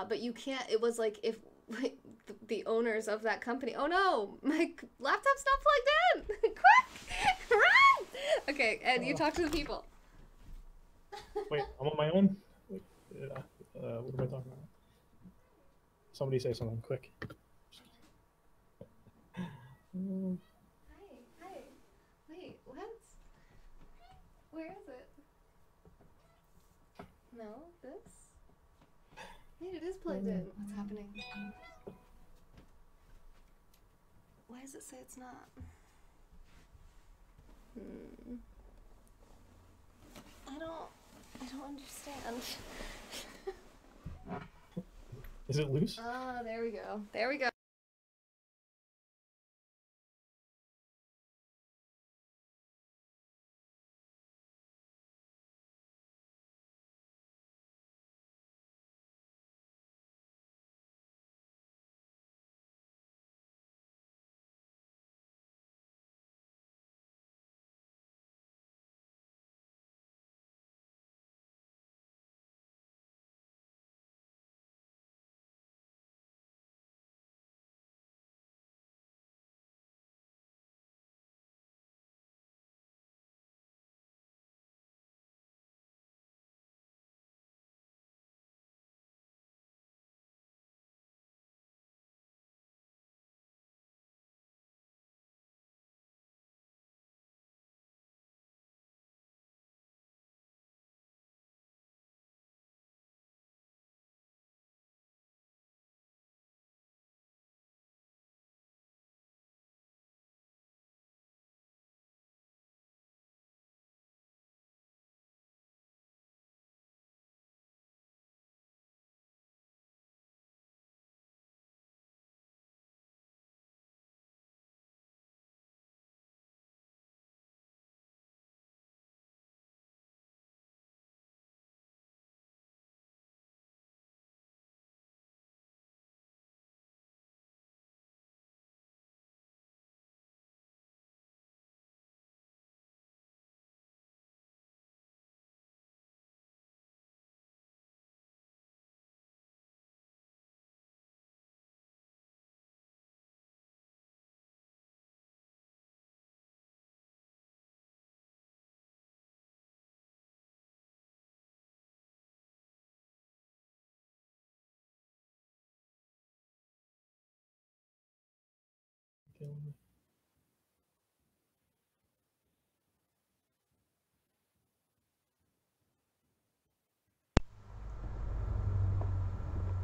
But you can't, it was like if like, the owners of that company, oh no, my laptop's not plugged in. Quick, run! Okay, and you talk to the people. Wait, I'm on my own? Wait, what am I talking about? Somebody say something, quick. Hi. Wait, what? Where is it? No, this? Wait, it is plugged in. What's happening? Why does it say it's not? I don't understand. Is it loose? Oh, there we go. There we go.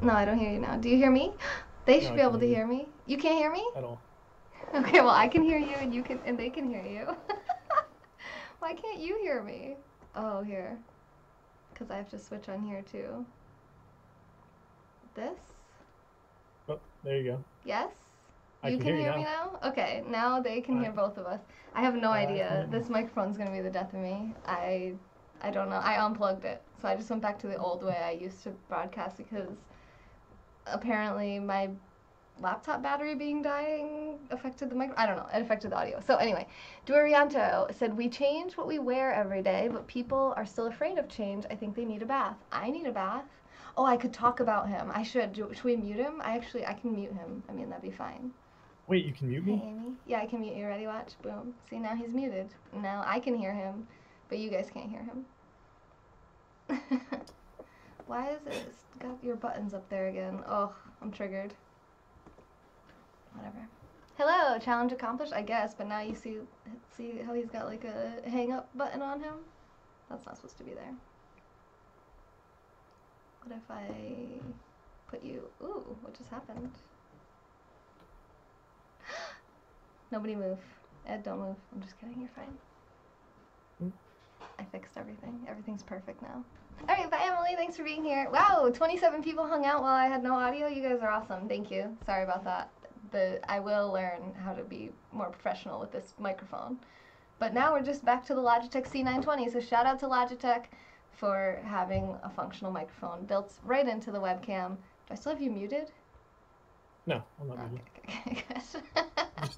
No, I don't hear you now. Do you hear me? They should No, be I able can't to hear hear me. You can't hear me? at all. Okay, well I can hear you and they can hear you. Why can't you hear me? Oh, here. Because I have to switch on here too. This? Oh, there you go. Yes? I You can can hear you me now. now? Okay, now they can hear both of us. I have no I can idea. hear This you. microphone's gonna be the death of me. I don't know. I unplugged it. So I just went back to the old way I used to broadcast because apparently my laptop battery being dying affected the mic. I don't know. It affected the audio. So anyway, Dorianto said, we change what we wear every day, but people are still afraid of change. I think they need a bath. I need a bath. Oh, I could talk about him. I should. Should we mute him? I can mute him. I mean, that'd be fine. Wait, you can mute me? Hey, Amy. Yeah, I can mute you. Ready? Watch. Boom. See, now he's muted. Now I can hear him, but you guys can't hear him. Why is it got your buttons up there again? Oh, I'm triggered. Whatever. Hello, challenge accomplished, I guess, but now you see how he's got like a hang up button on him? That's not supposed to be there. What if I put you, ooh, what just happened? Nobody move. Ed, don't move. I'm just kidding, you're fine. I fixed everything. Everything's perfect now. All right, bye, Emily. Thanks for being here. Wow, 27 people hung out while I had no audio. You guys are awesome. Thank you. Sorry about that. I will learn how to be more professional with this microphone. But now we're just back to the Logitech C920. So shout out to Logitech for having a functional microphone built right into the webcam. Do I still have you muted? No, I'm not muted. Okay, good.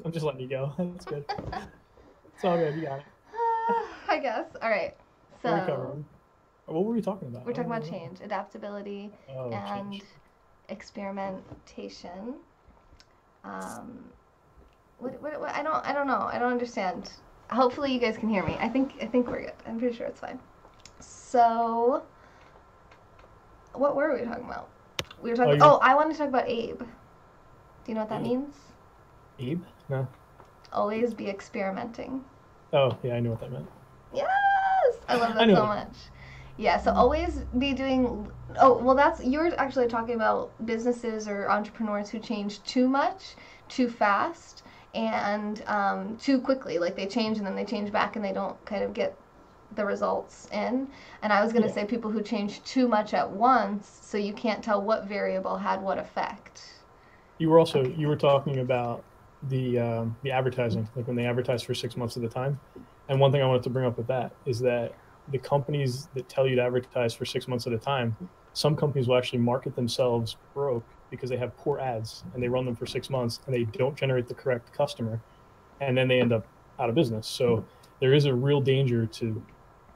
I'm just letting you go. That's good. It's all good. You got it. I guess. All right. So what were we talking about? We're talking about change, adaptability, and change. Experimentation. What I don't know. I don't understand. Hopefully you guys can hear me. I think we're good. I'm pretty sure it's fine. So, what were we talking about? We were talking. I want to talk about Abe. Do you know what that means? Abe? No. Always be experimenting. Oh yeah, I knew what that meant. Yes, I love that so much. Yeah, so always be doing. Oh well, you're actually talking about businesses or entrepreneurs who change too much, too fast, and too quickly. Like they change and then they change back and they don't kind of get the results in. And I was going to say people who change too much at once, so you can't tell what variable had what effect. You were also you were talking about the advertising, like when they advertise for 6 months at a time. And one thing I wanted to bring up with that is that the companies that tell you to advertise for 6 months at a time, some companies will actually market themselves broke because they have poor ads and they run them for 6 months and they don't generate the correct customer, and then they end up out of business. So there is a real danger to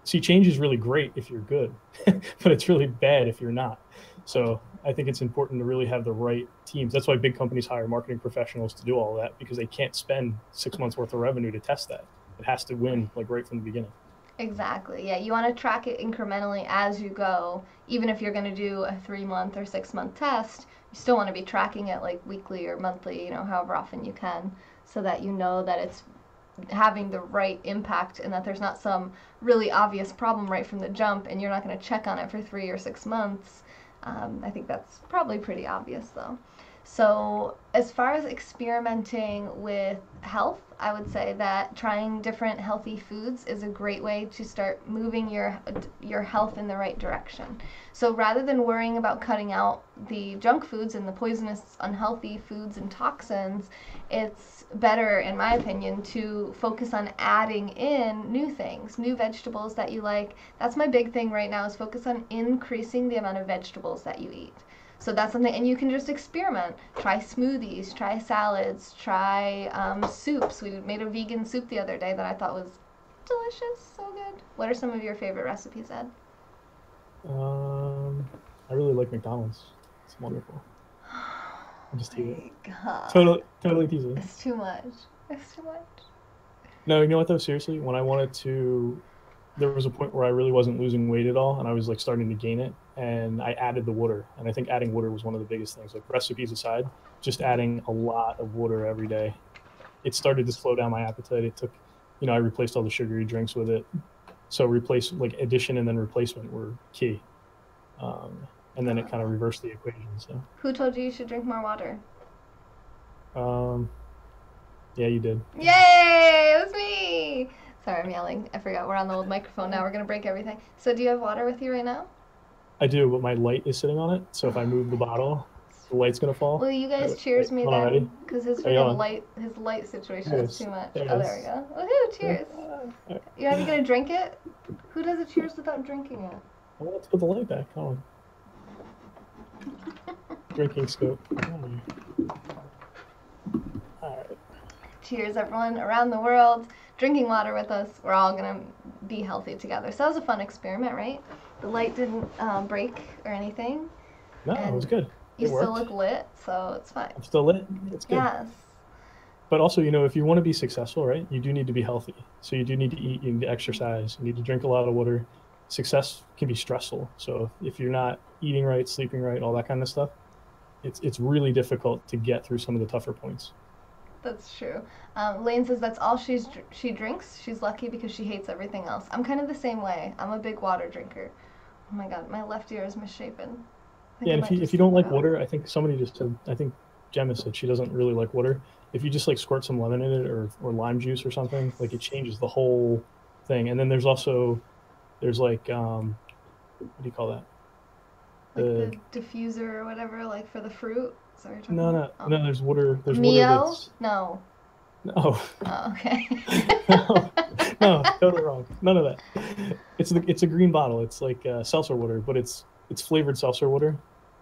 see. Change is really great if you're good, but it's really bad if you're not. So I think it's important to really have the right teams. That's why big companies hire marketing professionals to do all of that, because they can't spend 6 months worth of revenue to test that. It has to win like right from the beginning. Exactly. Yeah, you want to track it incrementally as you go. Even if you're going to do a 3-month or 6-month test, you still want to be tracking it like weekly or monthly, however often you can, so that you know that it's having the right impact and that there's not some really obvious problem right from the jump and you're not going to check on it for 3 or 6 months. I think that's probably pretty obvious though. So as far as experimenting with health, I would say that trying different healthy foods is a great way to start moving your health in the right direction. So rather than worrying about cutting out the junk foods and the poisonous, unhealthy foods and toxins, it's better, in my opinion, to focus on adding in new things, new vegetables that you like. That's my big thing right now, is focus on increasing the amount of vegetables that you eat. So that's something, and you can just experiment. Try smoothies, try salads, try soups. We made a vegan soup the other day that I thought was delicious, so good. What are some of your favorite recipes, Ed? I really like McDonald's. It's wonderful. I just eat it. God. Totally teasing. It's too much. It's too much. No, you know what though? Seriously, when I wanted to, there was a point where I really wasn't losing weight at all, and I was like starting to gain it, and I added the water. And I think adding water was one of the biggest things. Like recipes aside, just adding a lot of water every day. It started to slow down my appetite. It took, I replaced all the sugary drinks with it. So addition and then replacement were key. And then it kind of reversed the equation. So. Who told you should drink more water? Yeah, you did. Yay! It was me! Sorry, I'm yelling. I forgot we're on the old microphone now. We're going to break everything. So do you have water with you right now? I do, but my light is sitting on it. So if I move the bottle, the light's going to fall. Will you guys cheers me then? Because his light situation is too much. Oh, there we go. Woohoo, cheers. Are you going to drink it? Who does a cheers without drinking it? Well, let's put the light back on. Drinking scope. Alright. Cheers, everyone around the world. Drinking water with us. We're all going to be healthy together. So that was a fun experiment, right? The light didn't break or anything. No, it was good. You still look lit, so it's fine. I'm still lit. It's good. Yes. But also, if you want to be successful, right, you do need to be healthy. So you do need to eat, you need to exercise, you need to drink a lot of water. Success can be stressful. So if you're not eating right, sleeping right, all that kind of stuff, it's really difficult to get through some of the tougher points. That's true. Lane says that's all she drinks. She's lucky because she hates everything else. I'm kind of the same way. I'm a big water drinker. Oh my god, my left ear is misshapen. Yeah, and if you don't like water, I think somebody just said, I think Gemma said she doesn't really like water. If you just squirt some lemon in it or lime juice or something, it changes the whole thing. And then there's also There's like what do you call that? Like the diffuser or whatever, like for the fruit. Is that what you're talking No, about? no, there's water. There's Mio? water that's No. no. Oh, okay. No, totally wrong. None of that. It's a green bottle. It's like seltzer water, but it's flavored seltzer water.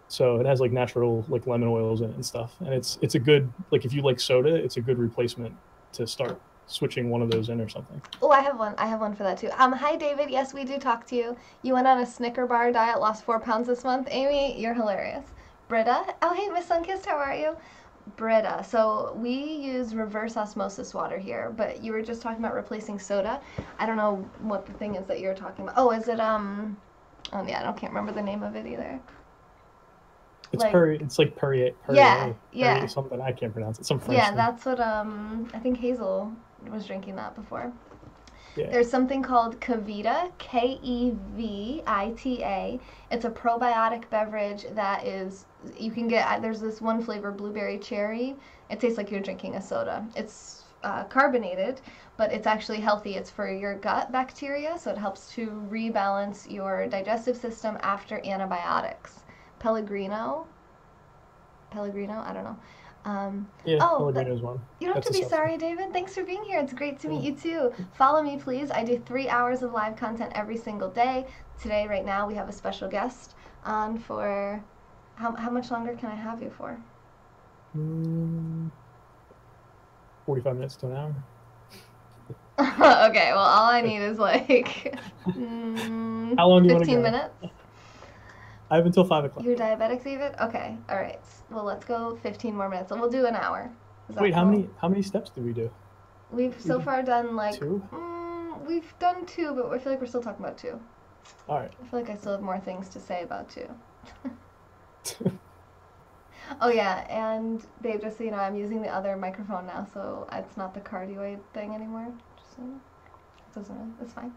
So it has like natural like lemon oils in it and stuff. And it's a good, like if you like soda, it's a good replacement to start switching one of those in or something. Oh, I have one. I have one for that too. Hi David. Yes, we do talk to you. You went on a Snicker bar diet, lost 4 pounds this month. Amy, you're hilarious. Britta. Oh, hey, Miss Sunkissed, how are you? Britta. So we use reverse osmosis water here, but you were just talking about replacing soda. I don't know what the thing is that you're talking about. Oh, is it oh yeah, I can't remember the name of it either. It's like, it's like Perrier. Yeah. Something I can't pronounce it. Some French. Yeah, thing. that's what I think Hazel was drinking that before. Yeah. There's something called Kevita, Kevita. It's a probiotic beverage that is, you can get, there's this one flavor, blueberry cherry. It tastes like you're drinking a soda. It's carbonated, but it's actually healthy. It's for your gut bacteria, so it helps to rebalance your digestive system after antibiotics. Pellegrino, I don't know. Pellegrino's one. You don't have to be sorry, David. Thanks for being here. It's great to meet you too. Follow me, please. I do 3 hours of live content every single day. Today, right now, we have a special guest on for, how much longer can I have you for? 45 minutes to an hour. Okay, well, all I need is like how long do you 15 minutes. I have until 5 o'clock. You're diabetic, David? Okay, all right. Well, let's go 15 more minutes, and we'll do an hour. Wait, cool? How many steps did we do? We've so far done like 2. We've done 2, but I feel like we're still talking about 2. All right. I feel like I still have more things to say about 2. Oh yeah, and babe, just so you know, I'm using the other microphone now, so it's not the cardioid thing anymore. Just so you know. It doesn't really. It's fine.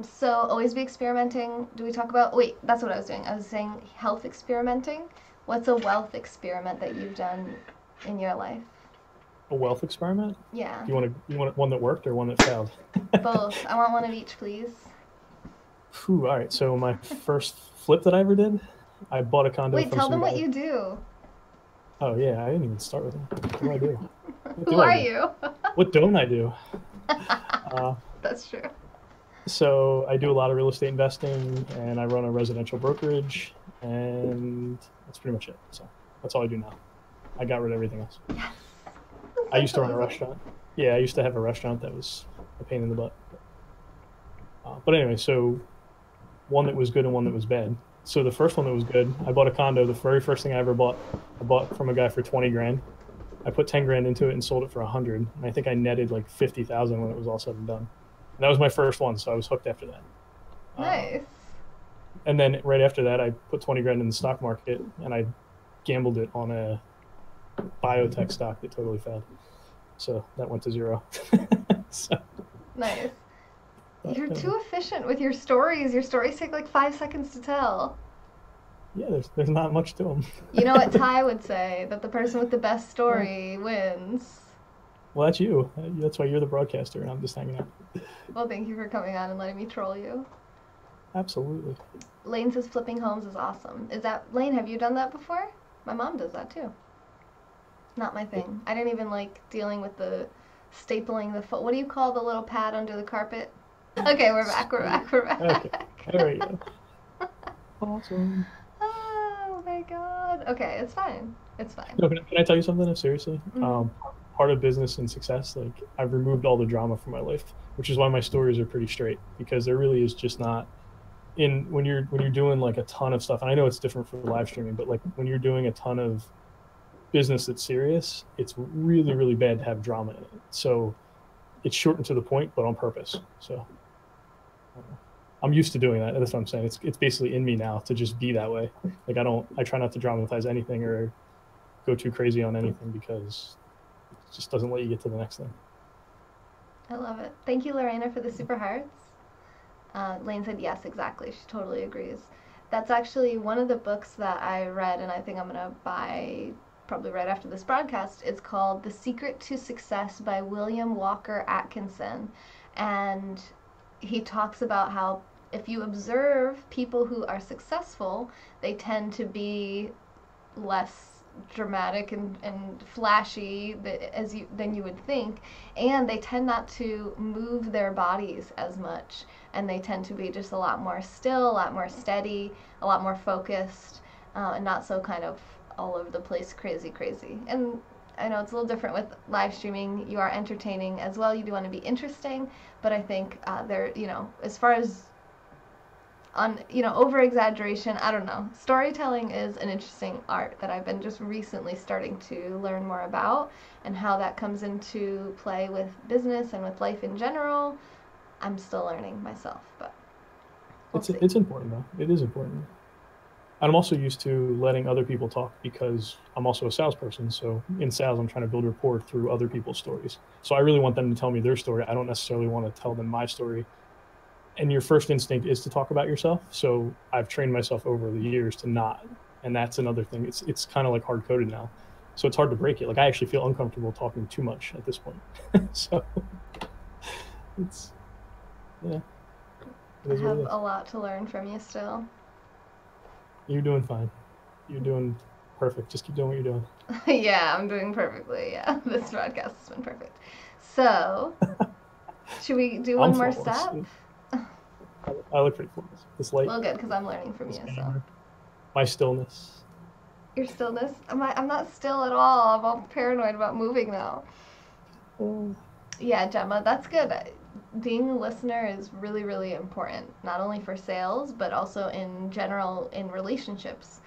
So always be experimenting. Do we talk about? Wait, that's what I was doing. I was saying health experimenting. What's a wealth experiment that you've done in your life? A wealth experiment? Yeah. You want one that worked or one that failed? Both. I want one of each, please. Whew, all right. So my first flip that I ever did, I bought a condo. Wait, tell them what you do. Oh yeah, I didn't even start with them. What do I do? Who are you? What don't I do? That's true. So I do a lot of real estate investing, and I run a residential brokerage, and that's pretty much it. So that's all I do now. I got rid of everything else. Yes. I used to run a restaurant. Yeah, I used to have a restaurant that was a pain in the butt. But anyway, so one that was good and one that was bad. So the first one that was good, I bought a condo. The very first thing I ever bought, I bought from a guy for 20 grand. I put 10 grand into it and sold it for 100. And I think I netted like 50,000 when it was all said and done. And that was my first one, so I was hooked after that. Nice. And then right after that, I put 20 grand in the stock market, and I gambled it on a biotech stock that totally failed. So that went to 0. So, nice. You're too efficient with your stories. Your stories take like 5 seconds to tell. Yeah, there's not much to them. You know what Ty would say? That the person with the best story wins. Well, that's you. That's why you're the broadcaster, and I'm just hanging out. Well, thank you for coming on and letting me troll you. Absolutely. Lane says flipping homes is awesome. Is that, Lane, have you done that before? My mom does that too. Not my thing. I didn't even like dealing with the stapling the what do you call the little pad under the carpet? Okay, we're back. Okay, there we go. Awesome. Oh my god. Okay, it's fine. No, can I tell you something? Seriously? Mm-hmm. Part of business and success, like I've removed all the drama from my life, which is why my stories are pretty straight, because there really is just not when you're doing like a ton of stuff, and I know it's different for live streaming, but like when you're doing a ton of business that's serious, it's really, really bad to have drama in it. So it's shortened to the point, but on purpose. So I'm used to doing that. That's what I'm saying. It's basically in me now to just be that way. Like I try not to dramatize anything or go too crazy on anything, because it just doesn't let you get to the next thing. I love it. Thank you, Lorena, for the super hearts. Lane said yes, exactly. She totally agrees. That's actually one of the books that I read, and I think I'm going to buy probably right after this broadcast. It's called The Secret to Success by William Walker Atkinson. And he talks about how if you observe people who are successful, they tend to be less dramatic and flashy than you would think, and they tend not to move their bodies as much, and they tend to be just a lot more still, a lot more steady, a lot more focused, and not so kind of all over the place, crazy. And I know it's a little different with live streaming. You are entertaining as well. You do want to be interesting, but I think there, as far as over exaggeration, I don't know. Storytelling is an interesting art that I've been just recently starting to learn more about, and how that comes into play with business and with life in general. I'm still learning myself, but it's important though. It is important. I'm also used to letting other people talk because I'm also a salesperson. So in sales, I'm trying to build rapport through other people's stories. So I really want them to tell me their story. I don't necessarily want to tell them my story. And your first instinct is to talk about yourself. So I've trained myself over the years to not. And that's another thing. It's kind of like hard coded now. So it's hard to break it. Like I actually feel uncomfortable talking too much at this point. So it's, yeah. I have a lot to learn from you still. You're doing fine. You're doing perfect. Just keep doing what you're doing. Yeah, I'm doing perfectly. Yeah, this broadcast has been perfect. So, should we do one more step? I look pretty flawless. This light. Well, good, because I'm learning from you. So. My stillness. Your stillness? I'm not still at all. I'm all paranoid about moving now. Yeah, Gemma, that's good. Being a listener is really, really important, not only for sales, but also in general in relationships.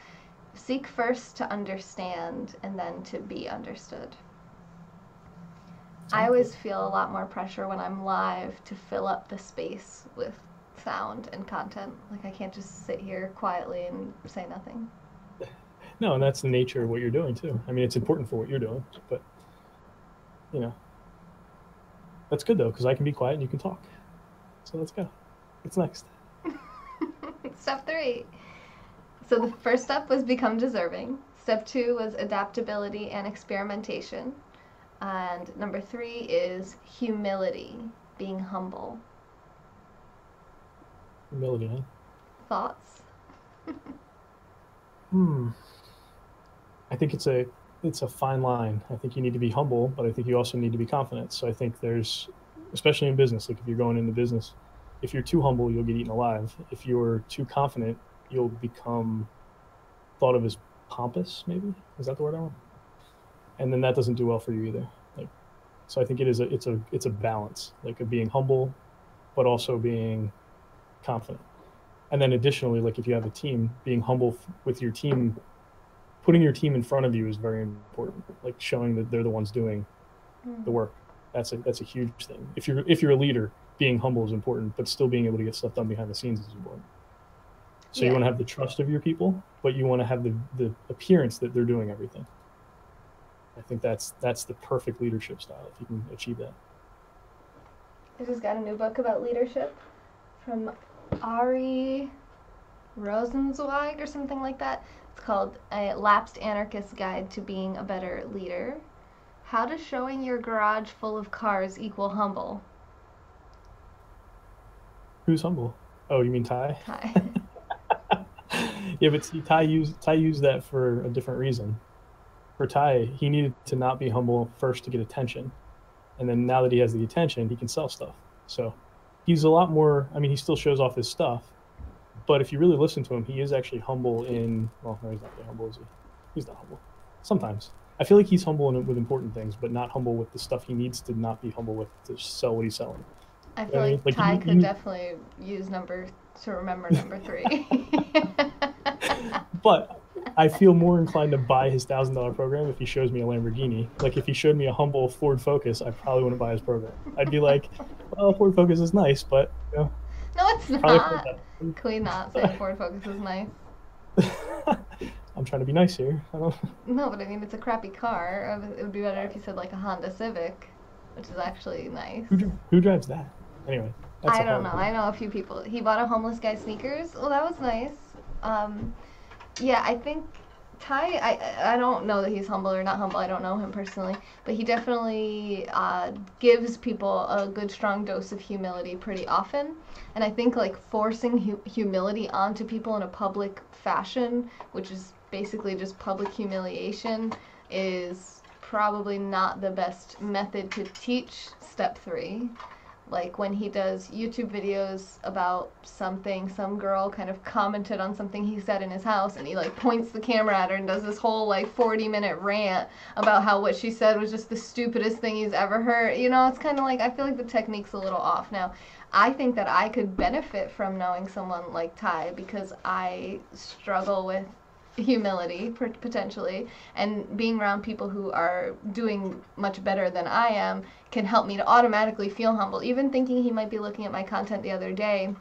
Seek first to understand and then to be understood. I always feel a lot more pressure when I'm live to fill up the space with sound and content. Like I can't just sit here quietly and say nothing. No, and that's the nature of what you're doing too. I mean, it's important for what you're doing, but that's good though, because I can be quiet and you can talk. So let's go. What's next? Step 3. So the first step was become deserving. Step 2 was adaptability and experimentation. And number 3 is humility, being humble. Humility, huh? Thoughts? I think it's a fine line. I think you need to be humble, but I think you also need to be confident. So I think there's, especially in business, like if you're going into business, if you're too humble, you'll get eaten alive. If you're too confident, you'll become thought of as pompous, maybe. Is that the word I want? And then that doesn't do well for you either. So I think it's a balance, like of being humble, but also being confident. And then additionally, like if you have a team, being humble with your team, putting your team in front of you is very important. Like showing that they're the ones doing the work. That's a huge thing. If you're a leader, being humble is important, but still being able to get stuff done behind the scenes is important. So you want to have the trust of your people, but you want to have the appearance that they're doing everything. I think that's the perfect leadership style if you can achieve that. I just got a new book about leadership from Ari Rosenzweig or something like that. It's called A Lapsed Anarchist's Guide to Being a Better Leader. How does showing your garage full of cars equal humble? Who's humble? Oh, you mean Ty? Ty. Yeah, but see, Ty used that for a different reason. For Ty, he needed to not be humble first to get attention. And then now that he has the attention, he can sell stuff. So he's a lot more, I mean, he still shows off his stuff. But if you really listen to him, he is actually humble in, well, no, he's not really humble, is he? He's not humble. Sometimes. I feel like he's humble with important things, but not humble with the stuff he needs to not be humble with to sell what he's selling. I feel like Ty could definitely use remember number 3. But I feel more inclined to buy his $1,000 program if he shows me a Lamborghini. Like if he showed me a humble Ford Focus, I probably wouldn't buy his program. I'd be like, well, Ford Focus is nice, but No, it's not. Can we not say Ford Focus is nice? I'm trying to be nice here. No, but I mean, it's a crappy car. It would be better if you said like a Honda Civic, which is actually nice. Who drives that? Anyway. I don't know. I know a few people. He bought a homeless guy sneakers. Well, that was nice. Yeah, I think Ty, I don't know that he's humble or not humble. I don't know him personally, but he definitely gives people a good strong dose of humility pretty often. And I think like forcing humility onto people in a public fashion, which is basically just public humiliation, is probably not the best method to teach step 3. Like when he does YouTube videos about something, some girl kind of commented on something he said in his house, and he like points the camera at her and does this whole like 40-minute rant about how what she said was just the stupidest thing he's ever heard. You know, it's kind of like, I feel like the technique's a little off. Now, I think that I could benefit from knowing someone like Ty because I struggle with humility potentially, and being around people who are doing much better than I am can help me to automatically feel humble. Even thinking he might be looking at my content the other day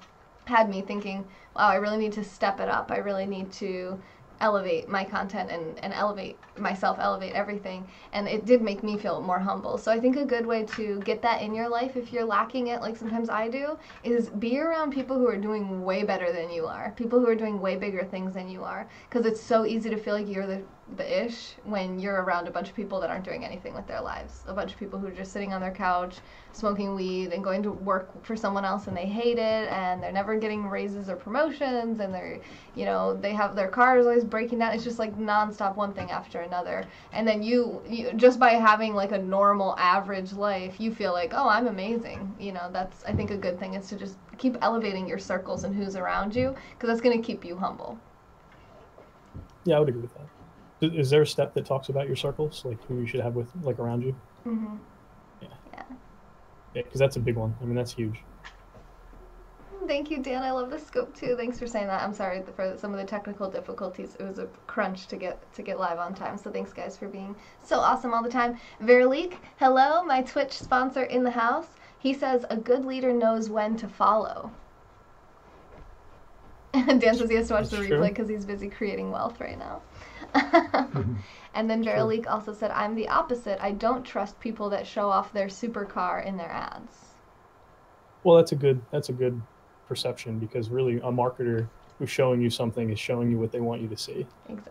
had me thinking, wow, I really need to step it up. I really need to elevate my content and elevate myself, elevate everything. And it did make me feel more humble. So I think a good way to get that in your life, if you're lacking it, like sometimes I do, is be around people who are doing way better than you are. People who are doing way bigger things than you are. Because it's so easy to feel like you're the ish when you're around a bunch of people that aren't doing anything with their lives. A bunch of people who are just sitting on their couch, smoking weed and going to work for someone else, and they hate it, and they're never getting raises or promotions, and they're, you know, they have their cars always breaking down. It's just like nonstop, one thing after another. And then you just by having like a normal average life, you feel like, oh, I'm amazing. You know, that's, I think, a good thing is to just keep elevating your circles and who's around you, because that's going to keep you humble. Yeah, I would agree with that. Is there a step that talks about your circles, like who you should have with, like, around you? Mm-hmm. Yeah, because that's a big one. I mean, that's huge. Thank you, Dan. I love the scope too. Thanks for saying that. I'm sorry for some of the technical difficulties. It was a crunch to get live on time. So thanks, guys, for being so awesome all the time. Veronique, hello, my Twitch sponsor in the house. He says a good leader knows when to follow. Dan says he has to watch the replay because he's busy creating wealth right now. And then Veronique also said, I'm the opposite. I don't trust people that show off their supercar in their ads. Well, that's a good perception, because really a marketer who's showing you something is showing you what they want you to see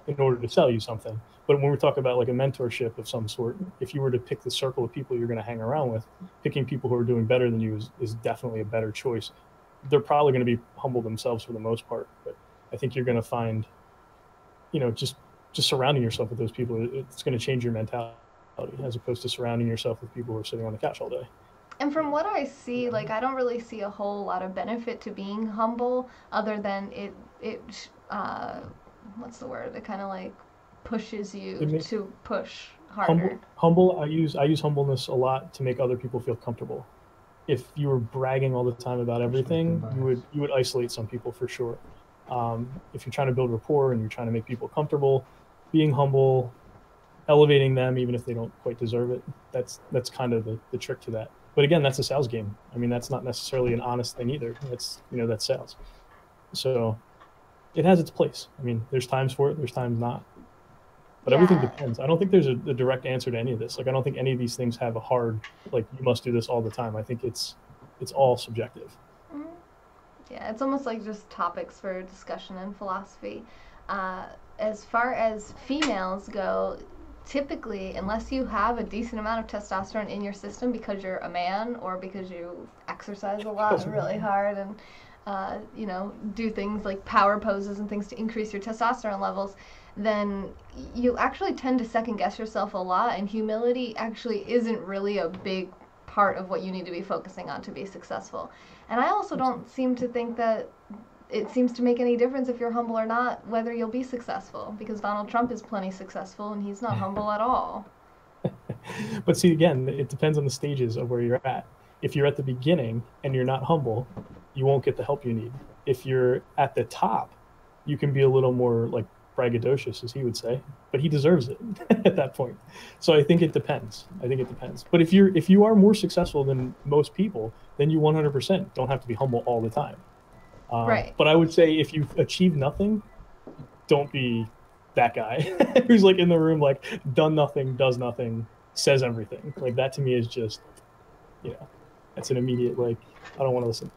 in order to sell you something. But when we talk about like a mentorship of some sort, if you were to pick the circle of people you're going to hang around with, picking people who are doing better than you is definitely a better choice. They're probably going to be humble themselves for the most part, but I think you're going to find, you know, just surrounding yourself with those people, it's going to change your mentality as opposed to surrounding yourself with people who are sitting on the couch all day. And from what I see, like, I don't really see a whole lot of benefit to being humble other than it what's the word? It kind of like pushes you to push harder. Humble, I use humbleness a lot to make other people feel comfortable. If you were bragging all the time about everything, you would isolate some people for sure. If you're trying to build rapport and you're trying to make people comfortable, being humble, elevating them even if they don't quite deserve it, that's kind of the trick to that. But again, that's a sales game. I mean, that's not necessarily an honest thing either. That's, you know, that's sales. So it has its place. I mean, there's times for it, there's times not. But everything depends. I don't think there's a direct answer to any of this. Like, I don't think any of these things have a hard, like, you must do this all the time. I think it's all subjective. Mm-hmm. Yeah, it's almost like just topics for discussion and philosophy. As far as females go, typically, unless you have a decent amount of testosterone in your system because you're a man or because you exercise a lot and really hard and, you know, do things like power poses and things to increase your testosterone levels, then you actually tend to second guess yourself a lot, and humility actually isn't really a big part of what you need to be focusing on to be successful. And I also don't seem to think that it seems to make any difference if you're humble or not, whether you'll be successful, because Donald Trump is plenty successful and he's not humble at all. But see, again, it depends on the stages of where you're at. If you're at the beginning and you're not humble, you won't get the help you need. If you're at the top, you can be a little more like braggadocious, as he would say, but he deserves it at that point. So I think it depends. But if you are more successful than most people, then you 100% don't have to be humble all the time. Right. But I would say if you've achieved nothing, don't be that guy who's like in the room, like done nothing, does nothing, says everything. Like that to me is just, you know, that's an immediate, like, I don't want to listen.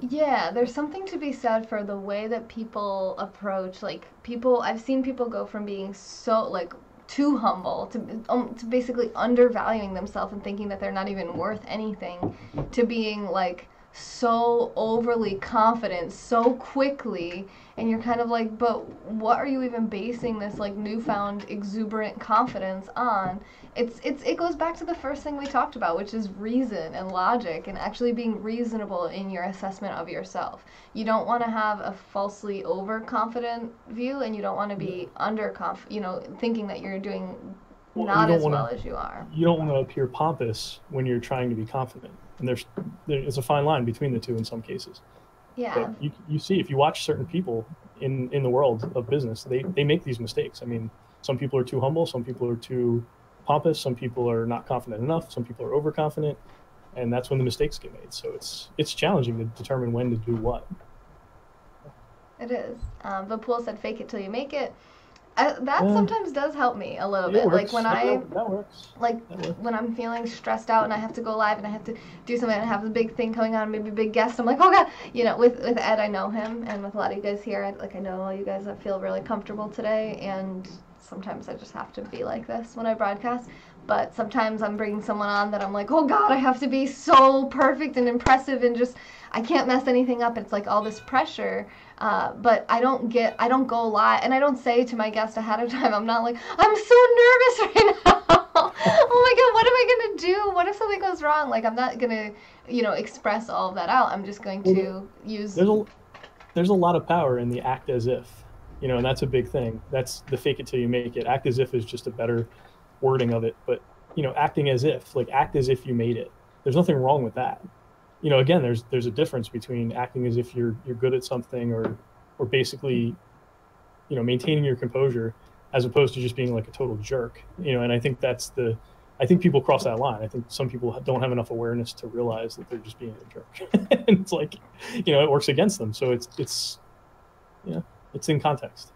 Yeah, there's something to be said for the way that people approach, like, people, I've seen people go from being so, like, too humble to basically undervaluing themselves and thinking that they're not even worth anything, to being, like, so overly confident so quickly, and you're kind of like, but what are you even basing this, like, newfound exuberant confidence on? It goes back to the first thing we talked about, which is reason and logic and actually being reasonable in your assessment of yourself. You don't want to have a falsely overconfident view, and you don't want to be thinking that you're doing not as well as you are. You don't want to appear pompous when you're trying to be confident, and there's a fine line between the two in some cases. Yeah. But you see, if you watch certain people in the world of business, they make these mistakes. I mean, some people are too humble, some people are too pompous, some people are not confident enough, some people are overconfident, and that's when the mistakes get made. So it's challenging to determine when to do what. It is. But Poole said, "Fake it till you make it." That sometimes does help me a little bit. Works. Like when that works. Like when I'm feeling stressed out and I have to go live and I have to do something and I have a big thing coming on, maybe a big guest, I'm like, oh God, with Ed, I know him, and with a lot of you guys here, I know all you guys that feel really comfortable today, and sometimes I just have to be like this when I broadcast. But sometimes I'm bringing someone on that I'm like, oh God, I have to be so perfect and impressive and just, I can't mess anything up. It's like all this pressure. But I don't go live, and I don't say to my guest ahead of time, I'm not like, I'm so nervous right now. Oh my God, what am I going to do? What if something goes wrong? Like, I'm not going to, express all of that out. I'm just going to use... There's a lot of power in the act as if, and that's a big thing. That's the fake it till you make it. Act as if is just a better wording of it. But, acting as if, like, act as if you made it. There's nothing wrong with that. Again, there's a difference between acting as if you're good at something or basically, maintaining your composure as opposed to just being like a total jerk. And I think I think people cross that line. I think some people don't have enough awareness to realize that they're just being a jerk. And it's like, it works against them. So it's in context.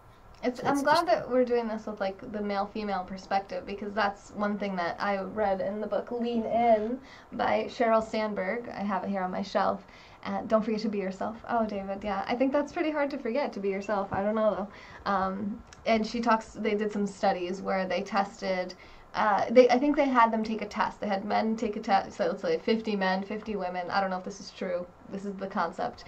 I'm glad that we're doing this with like the male-female perspective, because that's one thing that I read in the book Lean In by Sheryl Sandberg. I have it here on my shelf. And don't forget to be yourself. Oh, David, yeah. I think that's pretty hard to forget, to be yourself. I don't know though. And they did some studies where they tested, I think they had them take a test. They had men take a test. So let's say 50 men, 50 women. I don't know if this is true. This is the concept.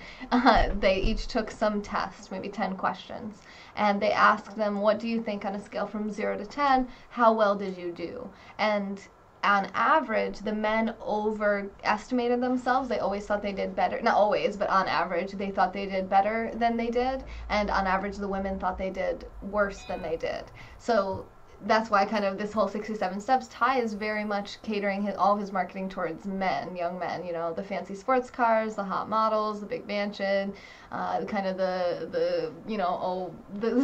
They each took some test, maybe 10 questions. And they asked them, what do you think on a scale from 0 to 10, how well did you do? And on average, the men overestimated themselves. They always thought they did better. Not always, but on average, they thought they did better than they did. And on average, the women thought they did worse than they did. So that's why kind of this whole 67 Steps, Ty is very much catering all of his marketing towards men, young men, the fancy sports cars, the hot models, the big mansion, kind of the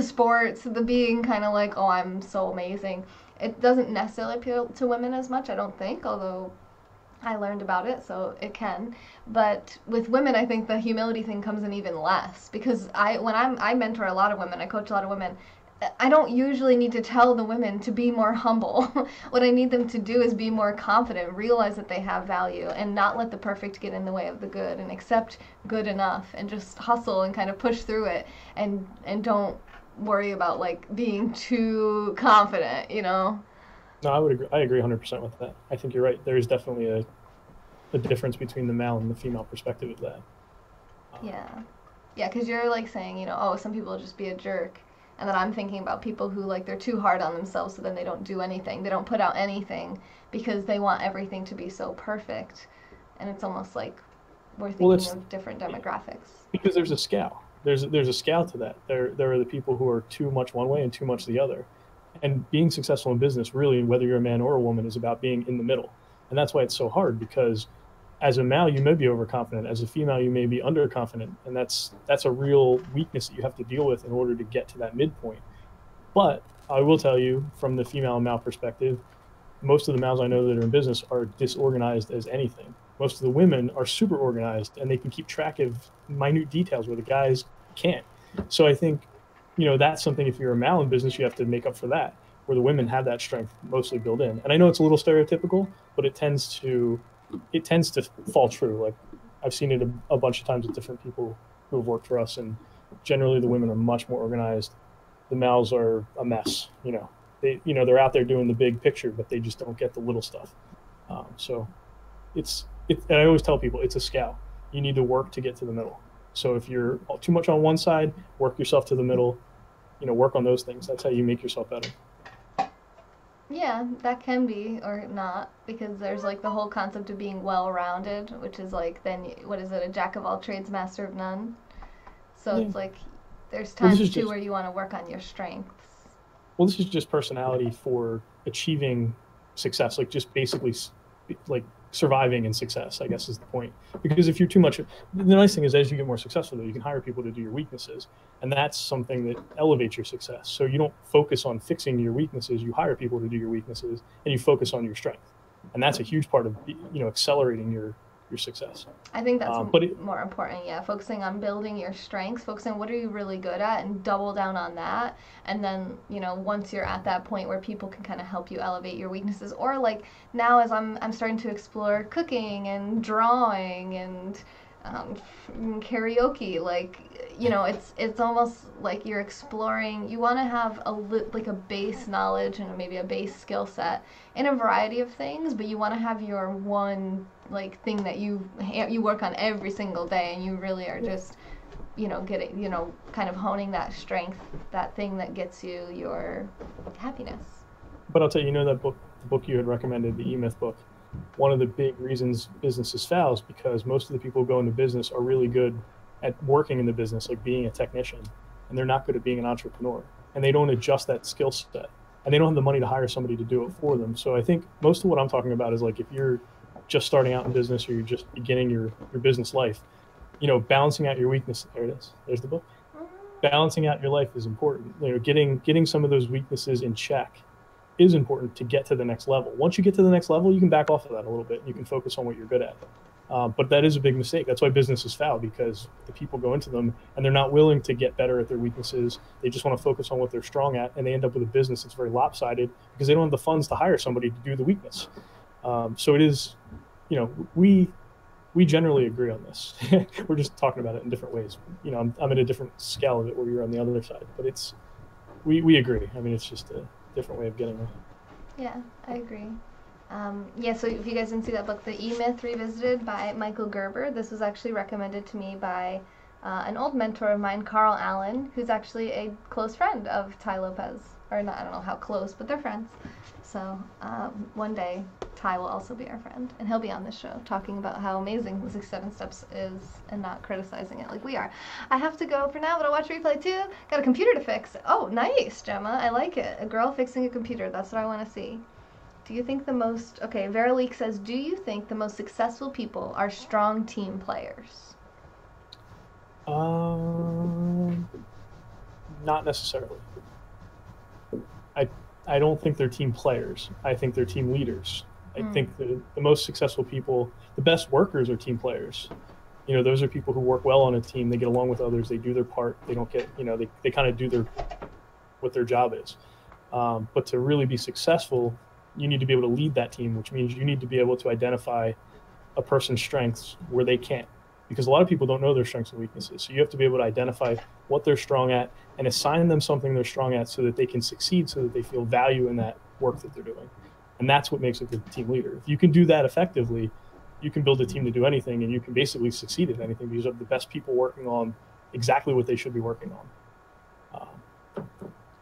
sports, the being kind of like, oh, I'm so amazing. It doesn't necessarily appeal to women as much, I don't think, although I learned about it, so it can. But with women, I think the humility thing comes in even less, because I mentor a lot of women, I coach a lot of women, I don't usually need to tell the women to be more humble. What I need them to do is be more confident, realize that they have value, and not let the perfect get in the way of the good, and accept good enough, and just hustle and kind of push through it, and don't worry about like being too confident, No, I agree 100% with that. I think you're right. There is definitely a difference between the male and the female perspective of that. Yeah, because you're like saying, oh, some people just be a jerk. And then I'm thinking about people who, like, they're too hard on themselves, so then they don't do anything. They don't put out anything because they want everything to be so perfect. And it's almost like we're thinking of different demographics. Because there's a scale. There's a scale to that. There are the people who are too much one way and too much the other. And being successful in business, really, whether you're a man or a woman, is about being in the middle. And that's why it's so hard, because as a male, you may be overconfident. As a female, you may be underconfident. And that's a real weakness that you have to deal with in order to get to that midpoint. But I will tell you, from the female and male perspective, most of the males I know that are in business are disorganized as anything. Most of the women are super organized, and they can keep track of minute details where the guys can't. So I think, that's something, if you're a male in business, you have to make up for that, where the women have that strength mostly built in. And I know it's a little stereotypical, but it tends to fall true. Like, I've seen it a bunch of times with different people who have worked for us, and generally the women are much more organized. The males are a mess. They're out there doing the big picture, but they just don't get the little stuff. So and I always tell people it's a scale. You need to work to get to the middle. So if you're too much on one side, work yourself to the middle, work on those things. That's how you make yourself better. Yeah, that can be, or not, because there's like the whole concept of being well-rounded, which is like then, what is it, a jack of all trades, master of none? So It's like there's times too where you want to work on your strengths. Well, this is just personality for achieving success, like just basically like surviving in success, I guess is the point. Because if you're too much, the nice thing is as you get more successful, though, you can hire people to do your weaknesses, and that's something that elevates your success. So you don't focus on fixing your weaknesses, you hire people to do your weaknesses, and you focus on your strength, and that's a huge part of accelerating your success. I think that's more important. Yeah, focusing on building your strengths, focusing on what are you really good at, and double down on that. And then once you're at that point where people can kind of help you elevate your weaknesses, or like now as I'm starting to explore cooking and drawing and karaoke, like it's almost like you're exploring. You want to have a base knowledge and maybe a base skill set in a variety of things, but you want to have your one thing that you work on every single day, and you really are just getting kind of honing that strength, that thing that gets you your happiness. But I'll tell you, that book, the book you had recommended, the E-Myth book, one of the big reasons businesses fail is because most of the people who go into business are really good at working in the business, like being a technician, and they're not good at being an entrepreneur, and they don't adjust that skill set, and they don't have the money to hire somebody to do it for them. So I think most of what I'm talking about is like if you're just starting out in business, or you're just beginning your business life, balancing out your weakness. There it is. There's the book. Balancing out your life is important. Getting some of those weaknesses in check is important to get to the next level. Once you get to the next level, you can back off of that a little bit. You can focus on what you're good at. But that is a big mistake. That's why businesses fail, because the people go into them and they're not willing to get better at their weaknesses. They just want to focus on what they're strong at, and they end up with a business that's very lopsided because they don't have the funds to hire somebody to do the weakness. So it is, we generally agree on this. We're just talking about it in different ways. I'm at a different scale of it where you're on the other side, but we agree. I mean, it's just a different way of getting there. Yeah, I agree. So if you guys didn't see that book, The E-Myth Revisited by Michael Gerber, this was actually recommended to me by an old mentor of mine, Carl Allen, who's actually a close friend of Ty Lopez. Or not, I don't know how close, but they're friends. So one day, Ty will also be our friend, and he'll be on this show talking about how amazing the 67 Steps is and not criticizing it like we are. I have to go for now, but I'll watch replay too. Got a computer to fix. Oh, nice, Gemma. I like it. A girl fixing a computer. That's what I want to see. Do you think Veronique says, do you think the most successful people are strong team players? Not necessarily. I don't think they're team players. I think they're team leaders. I think the most successful people, the best workers, are team players. Those are people who work well on a team. They get along with others. They do their part. They don't get, they kind of do what their job is. But to really be successful, you need to be able to lead that team, which means you need to be able to identify a person's strengths where they can't, because a lot of people don't know their strengths and weaknesses. So you have to be able to identify what they're strong at and assign them something they're strong at so that they can succeed, so that they feel value in that work that they're doing. And that's what makes a good team leader. If you can do that effectively, you can build a team to do anything, and you can basically succeed at anything because you have the best people working on exactly what they should be working on.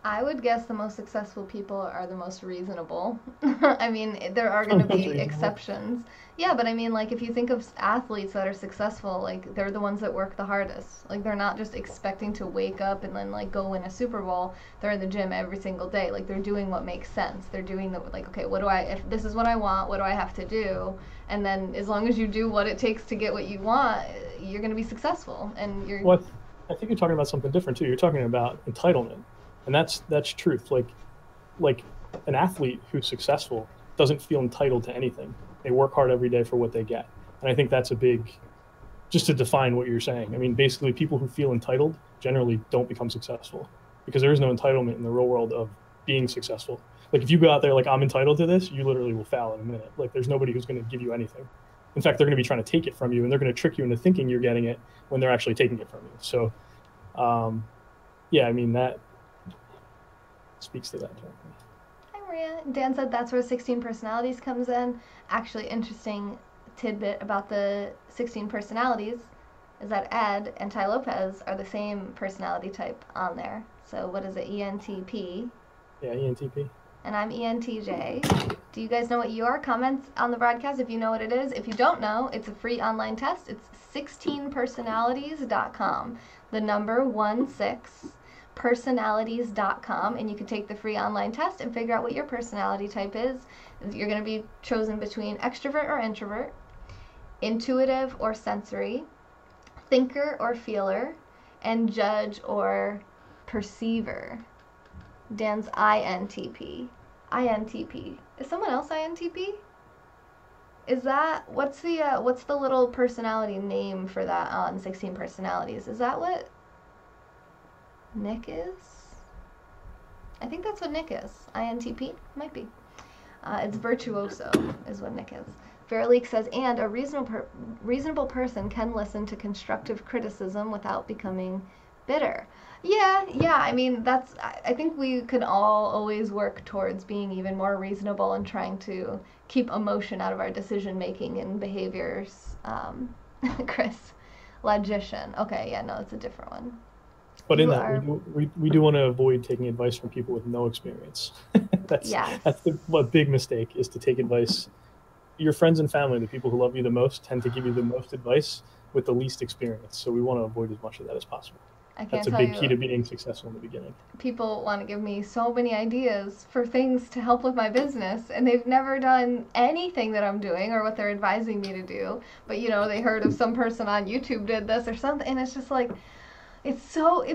I would guess the most successful people are the most reasonable. I mean, there are going to be exceptions. Yeah, but I mean, like, if you think of athletes that are successful, like, they're the ones that work the hardest. Like, they're not just expecting to wake up and then, like, go win a Super Bowl. They're in the gym every single day. Like, they're doing what makes sense. They're doing okay, if this is what I want, what do I have to do? And then as long as you do what it takes to get what you want, you're going to be successful. And Well, I think you're talking about something different, too. You're talking about entitlement. And that's truth. Like an athlete who's successful doesn't feel entitled to anything. They work hard every day for what they get. And I think that's a big, just to define what you're saying. I mean, basically people who feel entitled generally don't become successful, because there is no entitlement in the real world of being successful. Like if you go out there like, I'm entitled to this, you literally will fail in a minute. Like there's nobody who's going to give you anything. In fact, they're going to be trying to take it from you, and they're going to trick you into thinking you're getting it when they're actually taking it from you. So, yeah, I mean, that speaks to that. Hi, Maria. Dan said that's where 16 personalities comes in. Actually, interesting tidbit about the 16 personalities is that Ed and Ty Lopez are the same personality type on there. So what is it, ENTP? Yeah, ENTP. And I'm ENTJ. Do you guys know what you are? Comments on the broadcast if you know what it is. If you don't know, it's a free online test. It's 16personalities.com. The number 16personalities.com, and you can take the free online test and figure out what your personality type is. You're going to be chosen between extrovert or introvert, intuitive or sensory, thinker or feeler, and judge or perceiver. Dan's INTP. INTP. Is someone else INTP? Is that what's the little personality name for that on 16 personalities? Is that what Nick is? I think that's what Nick is. INTP? Might be. It's virtuoso is what Nick is. Fairleak says, and a reasonable person can listen to constructive criticism without becoming bitter. Yeah, I mean, I think we could all always work towards being even more reasonable and trying to keep emotion out of our decision making and behaviors. Chris, logician. Okay, yeah, no, it's a different one. But in that, we do want to avoid taking advice from people with no experience. That's a big mistake, is to take advice. Your friends and family, the people who love you the most, tend to give you the most advice with the least experience. So we want to avoid as much of that as possible. That's a big key to being successful in the beginning. People want to give me so many ideas for things to help with my business, and they've never done anything that I'm doing or what they're advising me to do. But, they heard of some person on YouTube did this or something, and it's just like, it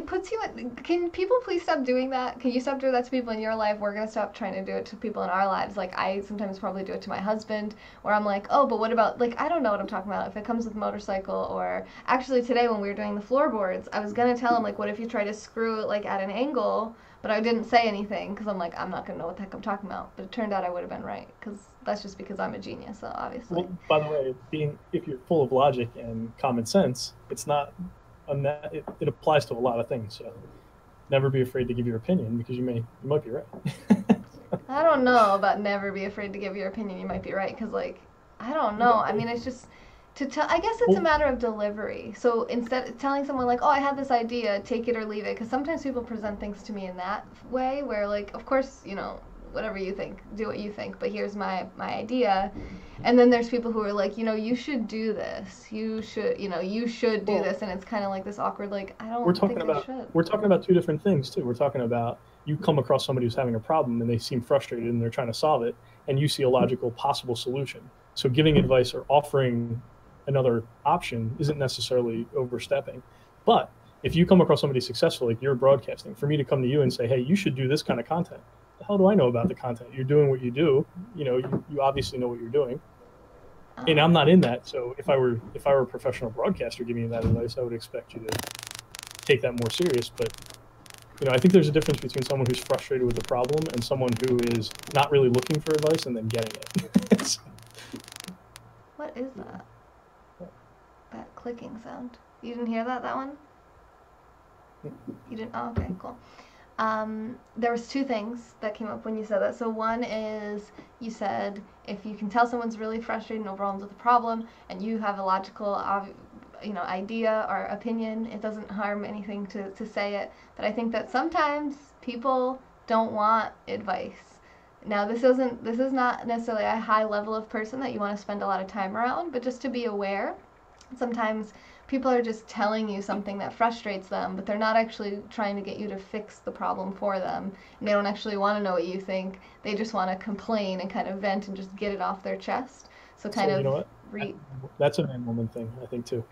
puts you in, can people please stop doing that? Can you stop doing that to people in your life? We're going to stop trying to do it to people in our lives. Like, I sometimes probably do it to my husband, where I'm like, oh, but what about, like, I don't know what I'm talking about. If it comes with motorcycle, or actually today when we were doing the floorboards, I was going to tell him, like, what if you try to screw it, like, at an angle, but I didn't say anything, because I'm like, I'm not going to know what the heck I'm talking about. But it turned out I would have been right, because that's just because I'm a genius, so obviously. Well, by the way, if you're full of logic and common sense, it's not... it applies to a lot of things, so never be afraid to give your opinion, because you might be right. I don't know about never be afraid to give your opinion. You might be right, because I don't know. I mean, it's just I guess it's a matter of delivery. So instead of telling someone like, oh, I had this idea, take it or leave it, because sometimes people present things to me in that way, where like, of course, whatever you think, do what you think, but here's my idea. And then there's people who are like, you should do this. You should do this. And it's kind of like this awkward, like, I don't think I should. We're talking about two different things, too. We're talking about you come across somebody who's having a problem and they seem frustrated and they're trying to solve it, and you see a logical possible solution. So giving advice or offering another option isn't necessarily overstepping. But if you come across somebody successful, like you're broadcasting, for me to come to you and say, hey, you should do this kind of content. The hell do I know about the content? You're doing what you do. You obviously know what you're doing. And I'm not in that. So if I were a professional broadcaster giving you that advice, I would expect you to take that more serious. But I think there's a difference between someone who's frustrated with the problem and someone who is not really looking for advice and then getting it. What is that? That clicking sound. You didn't hear that one? You didn't? Oh, okay, cool. There was two things that came up when you said that. So one is, you said if you can tell someone's really frustrated and overwhelmed with a problem, and you have a logical idea or opinion, it doesn't harm anything to say it. But I think that sometimes people don't want advice. Now this is not necessarily a high level of person that you want to spend a lot of time around, but just to be aware, sometimes people are just telling you something that frustrates them, but they're not actually trying to get you to fix the problem for them. And they don't actually want to know what you think. They just want to complain and kind of vent and just get it off their chest. So you know what? That's a man-woman thing, I think, too.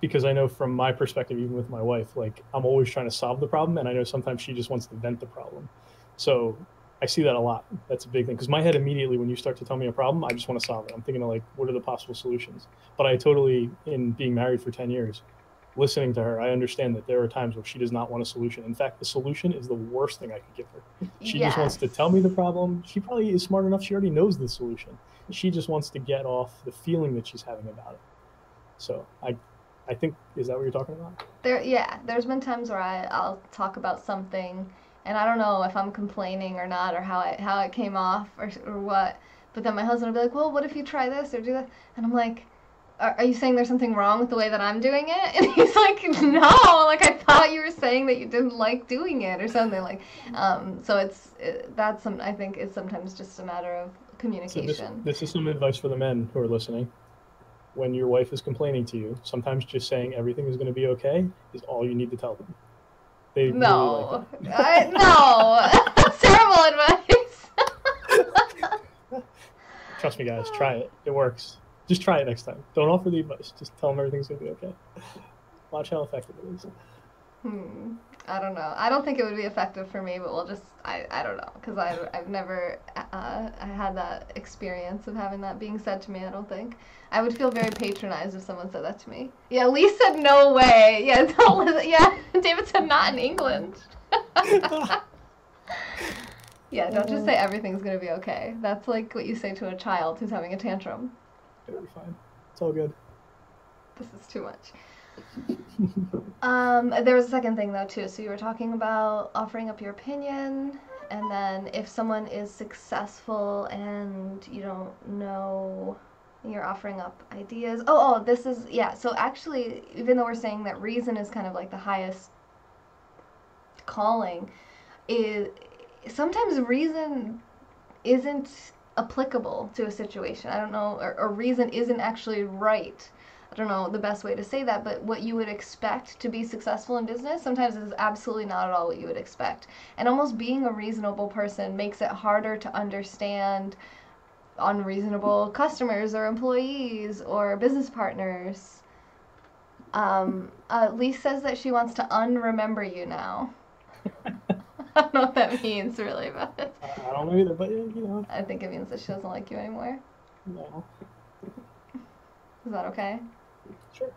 Because I know from my perspective, even with my wife, like, I'm always trying to solve the problem, and I know sometimes she just wants to vent the problem. So I see that a lot. That's a big thing. Because my head immediately, when you start to tell me a problem, I just want to solve it. I'm thinking of, like, what are the possible solutions? But I totally, in being married for 10 years, listening to her, I understand that there are times where she does not want a solution. In fact, the solution is the worst thing I could give her. She just wants to tell me the problem. She probably is smart enough. She already knows the solution. She just wants to get off the feeling that she's having about it. So I think, is that what you're talking about? There's been times where I'll talk about something, and I don't know if I'm complaining or not, or how it came off, or what. But then my husband will be like, well, what if you try this or do that? And I'm like, are you saying there's something wrong with the way that I'm doing it? And he's like, no, like, I thought you were saying that you didn't like doing it or something. Like, so I think it's sometimes just a matter of communication. So this is some advice for the men who are listening. When your wife is complaining to you, sometimes just saying everything is going to be okay is all you need to tell them. They no. Really like no. That's terrible advice. Trust me, guys. Try it. It works. Just try it next time. Don't offer the advice. Just tell them everything's going to be okay. Watch how effective it is. I don't know. I don't think it would be effective for me, but we'll just, I don't know. Because I've never had that experience of having that being said to me, I don't think. I would feel very patronized if someone said that to me. Yeah, Lee said no way. Yeah, David said not in England. Yeah, don't just say everything's going to be okay. That's like what you say to a child who's having a tantrum. It'll be fine. It's all good. This is too much. There was a second thing, though, too. So you were talking about offering up your opinion, and then if someone is successful and you don't know, you're offering up ideas. This is, so actually, even though we're saying that reason is kind of like the highest calling, sometimes reason isn't applicable to a situation. I don't know, or reason isn't actually right. I don't know the best way to say that, but what you would expect to be successful in business sometimes is absolutely not at all what you would expect. And almost being a reasonable person makes it harder to understand unreasonable customers or employees or business partners. Lee says that she wants to unremember you now. I don't know what that means, really, but I don't know either, but you know. I think it means that she doesn't like you anymore. No. Is that okay? Sure.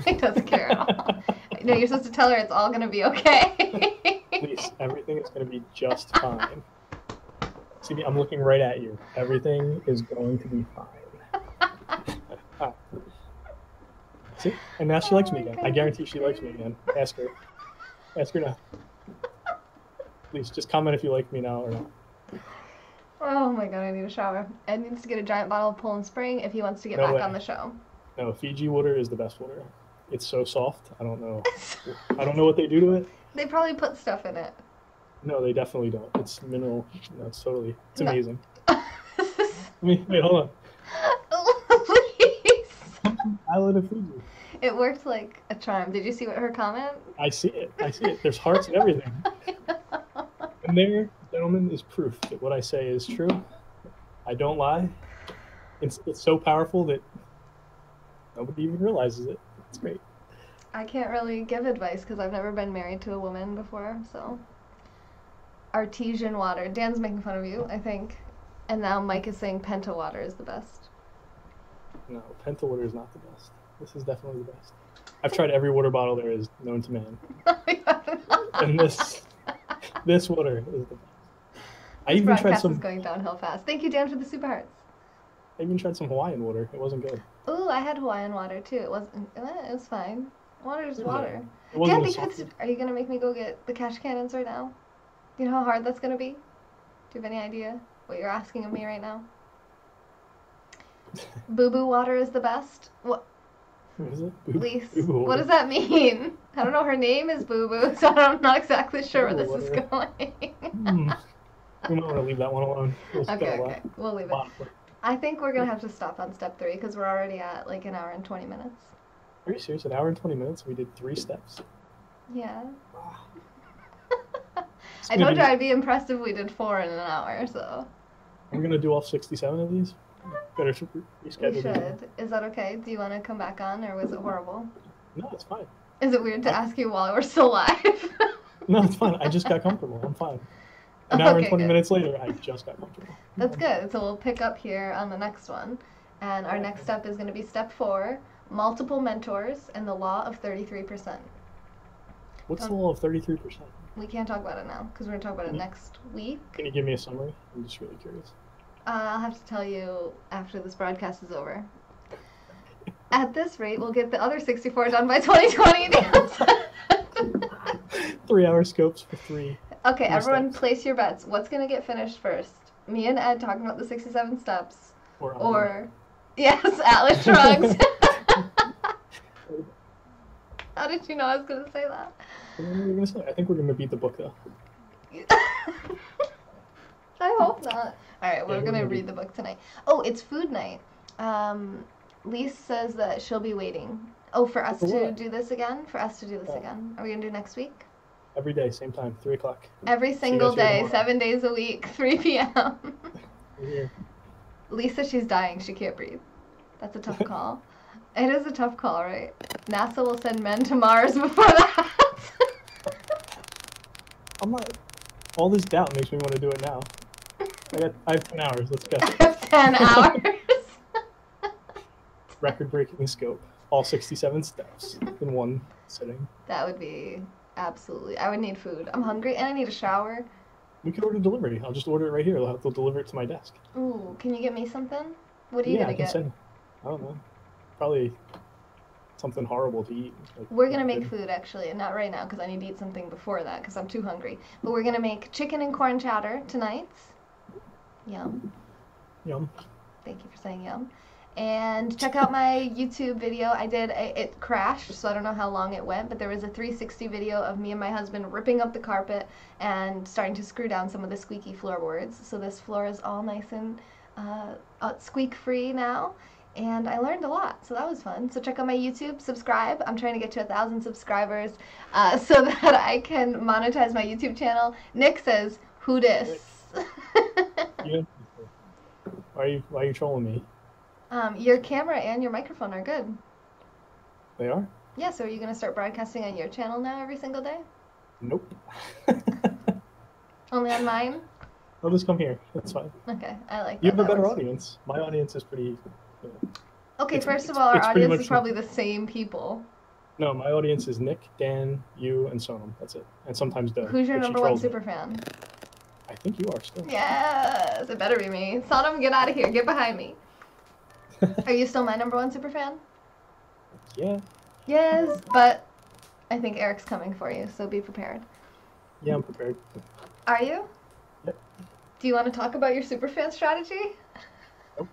He doesn't care at all. No, you're supposed to tell her it's all going to be okay. Please, everything is going to be just fine. See me, I'm looking right at you. Everything is going to be fine. See? And now she likes me again. I guarantee she likes me again. Ask her. Ask her now. Please, just comment if you like me now or not. Oh my god, I need a shower. Ed needs to get a giant bottle of Poland Spring if he wants to get back on the show. No, Fiji water is the best water. It's so soft. I don't know. I don't know what they do to it. They probably put stuff in it. No, they definitely don't. It's mineral. No, it's amazing. Wait, hold on. Please. Island of Fiji. It worked like a charm. Did you see her comment? I see it. There's hearts and everything. And there, gentlemen, is proof that what I say is true. I don't lie. It's so powerful that nobody even realizes it. It's great. I can't really give advice because I've never been married to a woman before, so. Artesian water. Dan's making fun of you, I think. And now Mike is saying Penta water is the best. No, Penta water is not the best. This is definitely the best. I've tried every water bottle there is known to man. And this water is the best. I even tried some. Is going downhill fast. Thank you, Dan, for the super hearts. I even tried some Hawaiian water. It wasn't good. Ooh, I had Hawaiian water too. It wasn't. It was fine. Water is water. Dan, are you gonna make me go get the cash cannons right now? You know how hard that's gonna be? Do you have any idea what you're asking of me right now? Boo boo water is the best. What? What is it? Lise, what does that mean? I don't know. Her name is Boo Boo, so I'm not exactly sure where this is going. We might want to leave that one alone. Okay, we'll leave it. I think we're going to have to stop on step 3 because we're already at like an hour and 20 minutes. Are you serious? An hour and 20 minutes? We did 3 steps. Yeah. I told you I'd be impressed if we did 4 in an hour, so. We're going to do all 67 of these? Better reschedule. We should. Is that okay? Do you want to come back on, or was it horrible? No, it's fine. Is it weird to ask you while we're still live? No, it's fine. I just got comfortable. I'm fine. An hour and 20 minutes later, I just got comfortable. That's good. So we'll pick up here on the next one. And our next step is going to be step 4, multiple mentors, and the law of 33%. What's the law of 33%? We can't talk about it now because we're going to talk about it next week. Can you give me a summary? I'm just really curious. I'll have to tell you after this broadcast is over. At this rate, we'll get the other 64 done by 2020. 3-hour scopes for 3. Okay, everyone steps. place your bets. What's going to get finished first? Me and Ed talking about the 67 steps. Or yes, Atlas shrugs. How did you know I was going to say that? I think we're going to beat the book, though. I hope not. All right, we're going to read the book tonight. Oh, it's food night. Lise says that she'll be waiting. Oh, for us to do this again? For us to do this again. Are we going to do next week? Every day, same time, 3 o'clock. Every single day, 7 days a week, 3 p.m. Here. Lisa, she's dying. She can't breathe. That's a tough call. It is a tough call, right? NASA will send men to Mars before that. I'm not... All this doubt makes me want to do it now. I have 10 hours. Let's go. I have 10 hours. Record-breaking scope. All 67 steps in one sitting. That would be absolutely... I would need food. I'm hungry and I need a shower. We could order delivery. I'll just order it right here. They'll deliver it to my desk. Ooh, can you get me something? What are you gonna get? I don't know. Probably something horrible to eat. Like, we're gonna make food actually, and not right now because I need to eat something before that because I'm too hungry. But we're gonna make chicken and corn chowder tonight. Yum. Yum. Thank you for saying yum. And check out my YouTube video. It crashed, so I don't know how long it went, but there was a 360 video of me and my husband ripping up the carpet and starting to screw down some of the squeaky floorboards. So this floor is all nice and squeak-free now. And I learned a lot, so that was fun. So check out my YouTube, subscribe. I'm trying to get to 1,000 subscribers so that I can monetize my YouTube channel. Nick says, who dis? Yeah. Why are you trolling me? Your camera and your microphone are good. They are? Yeah, so are you going to start broadcasting on your channel now every single day? Nope. Only on mine? I'll just come here. That's fine. Okay, I like that. You have a better audience. My audience is pretty... Okay, first of all, our audience is probably the same people. No, my audience is Nick, Dan, you, and Sonam. That's it. And sometimes Doug. Who's your number one super fan? I think you are still. Yes, it better be me. Sonam, get out of here. Get behind me. Are you still my number one super fan? Yeah. Yes, but I think Eric's coming for you, so be prepared. Yeah, I'm prepared. Are you? Yep. Do you want to talk about your super fan strategy? Nope.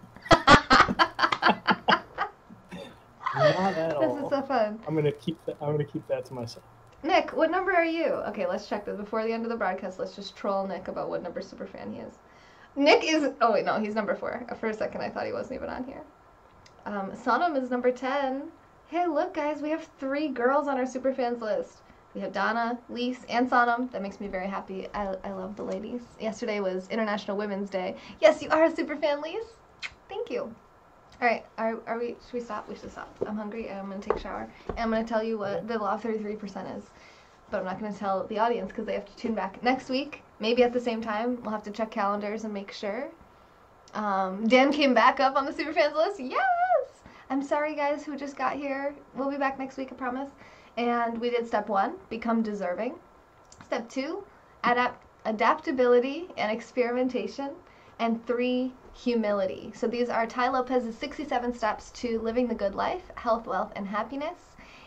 Not at all. This is so fun. I'm gonna keep that to myself. Nick, what number are you? Okay, let's check this before the end of the broadcast. Let's just troll Nick about what number super fan he is. Nick is... Oh, wait, no, he's number 4. For a second, I thought he wasn't even on here. Sonam is number 10. Hey, look, guys, we have 3 girls on our super fans list. We have Donna, Lise, and Sonam. That makes me very happy. I love the ladies. Yesterday was International Women's Day. Yes, you are a super fan, Lise. Thank you. All right, are we? Should we stop? We should stop. I'm hungry, and I'm going to take a shower. And I'm going to tell you what the law of 33% is. But I'm not going to tell the audience because they have to tune back next week. Maybe at the same time. We'll have to check calendars and make sure. Dan came back up on the Superfans list. Yes! I'm sorry, guys, who just got here. We'll be back next week, I promise. And we did step 1, become deserving. Step 2, adaptability and experimentation. And 3, humility. So these are Tai Lopez's 67 steps to living the good life, health, wealth, and happiness.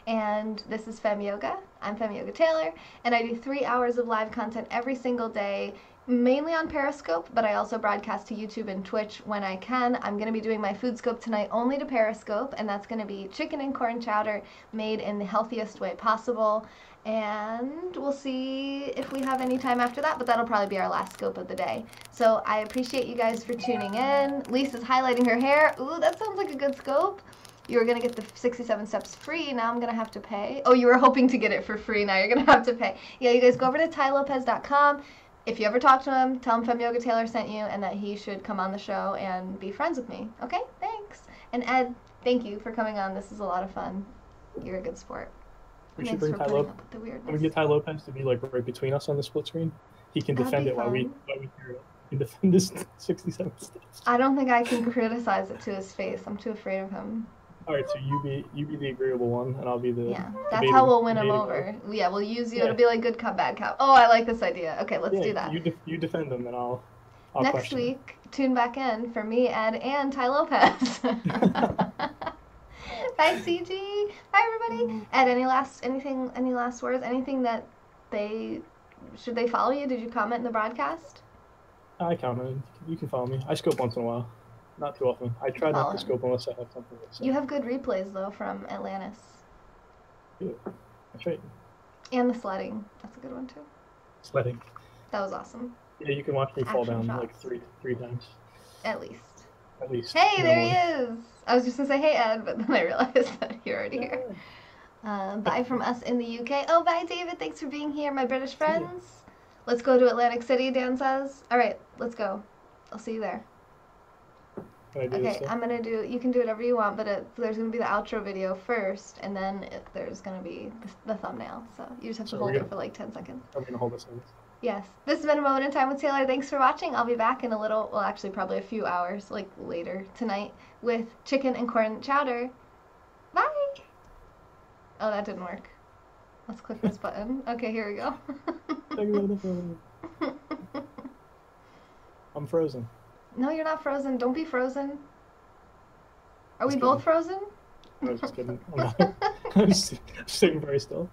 And this is FemYoga. I'm FemYoga Taylor, and I do 3 hours of live content every single day, mainly on Periscope, but I also broadcast to YouTube and Twitch when I can. I'm going to be doing my food scope tonight only to Periscope, and that's going to be chicken and corn chowder made in the healthiest way possible. And we'll see if we have any time after that, but that'll probably be our last scope of the day. So I appreciate you guys for tuning in. Lisa's highlighting her hair. Ooh, that sounds like a good scope. You were going to get the 67 steps free. Now I'm going to have to pay. Oh, you were hoping to get it for free. Now you're going to have to pay. Yeah, you guys go over to TaiLopez.com. If you ever talk to him, tell him FemYoga Taylor sent you and that he should come on the show and be friends with me. Okay? Thanks. And Ed, thank you for coming on. This is a lot of fun. You're a good sport. We should bring Tai Lopez. Can we get Tai Lopez to be like right between us on the split screen? He can defend it while we can defend this 67 steps. I don't think I can criticize it to his face. I'm too afraid of him. All right, so you be the agreeable one, and I'll be the Yeah, that's how we'll win them debating over. one. Yeah, we'll use you. Yeah. It'll be like good cop, bad cop. Oh, I like this idea. Okay, let's Yeah, do that. you defend them, and I'll Next question them. week, tune back in for me, Ed, and Ty Lopez. Bye, CG. Bye, everybody. Ed, any last words? Anything that should they follow you? Did you comment in the broadcast? I commented. You can follow me. I scope once in a while, not too often. I try not to scope unless I have something to say. You have good replays though from Atlantis. Yeah, that's right. And the sledding. That's a good one too. Sledding. That was awesome. Yeah, you can watch me fall down shots. like three times. At least. At least. Hey, there he is. I was just gonna say hey Ed, but then I realized that you're already here. Bye from us in the UK. Oh, bye David. Thanks for being here, my British friends. Let's go to Atlantic City, Dan says. All right, let's go. I'll see you there. Okay, I'm gonna do. You can do whatever you want, but there's gonna be the outro video first, and then there's gonna be the thumbnail. So you just have to hold it for like 10 seconds. I'm gonna hold this in. Yes. This has been a moment in time with Taylor. Thanks for watching. I'll be back in a little. Well, actually, probably a few hours, like later tonight, with chicken and corn chowder. Bye. Oh, that didn't work. Let's click this button. Okay, here we go. I'm frozen. No, you're not frozen. Don't be frozen. Are we both frozen? I was just kidding. I'm just sitting very still.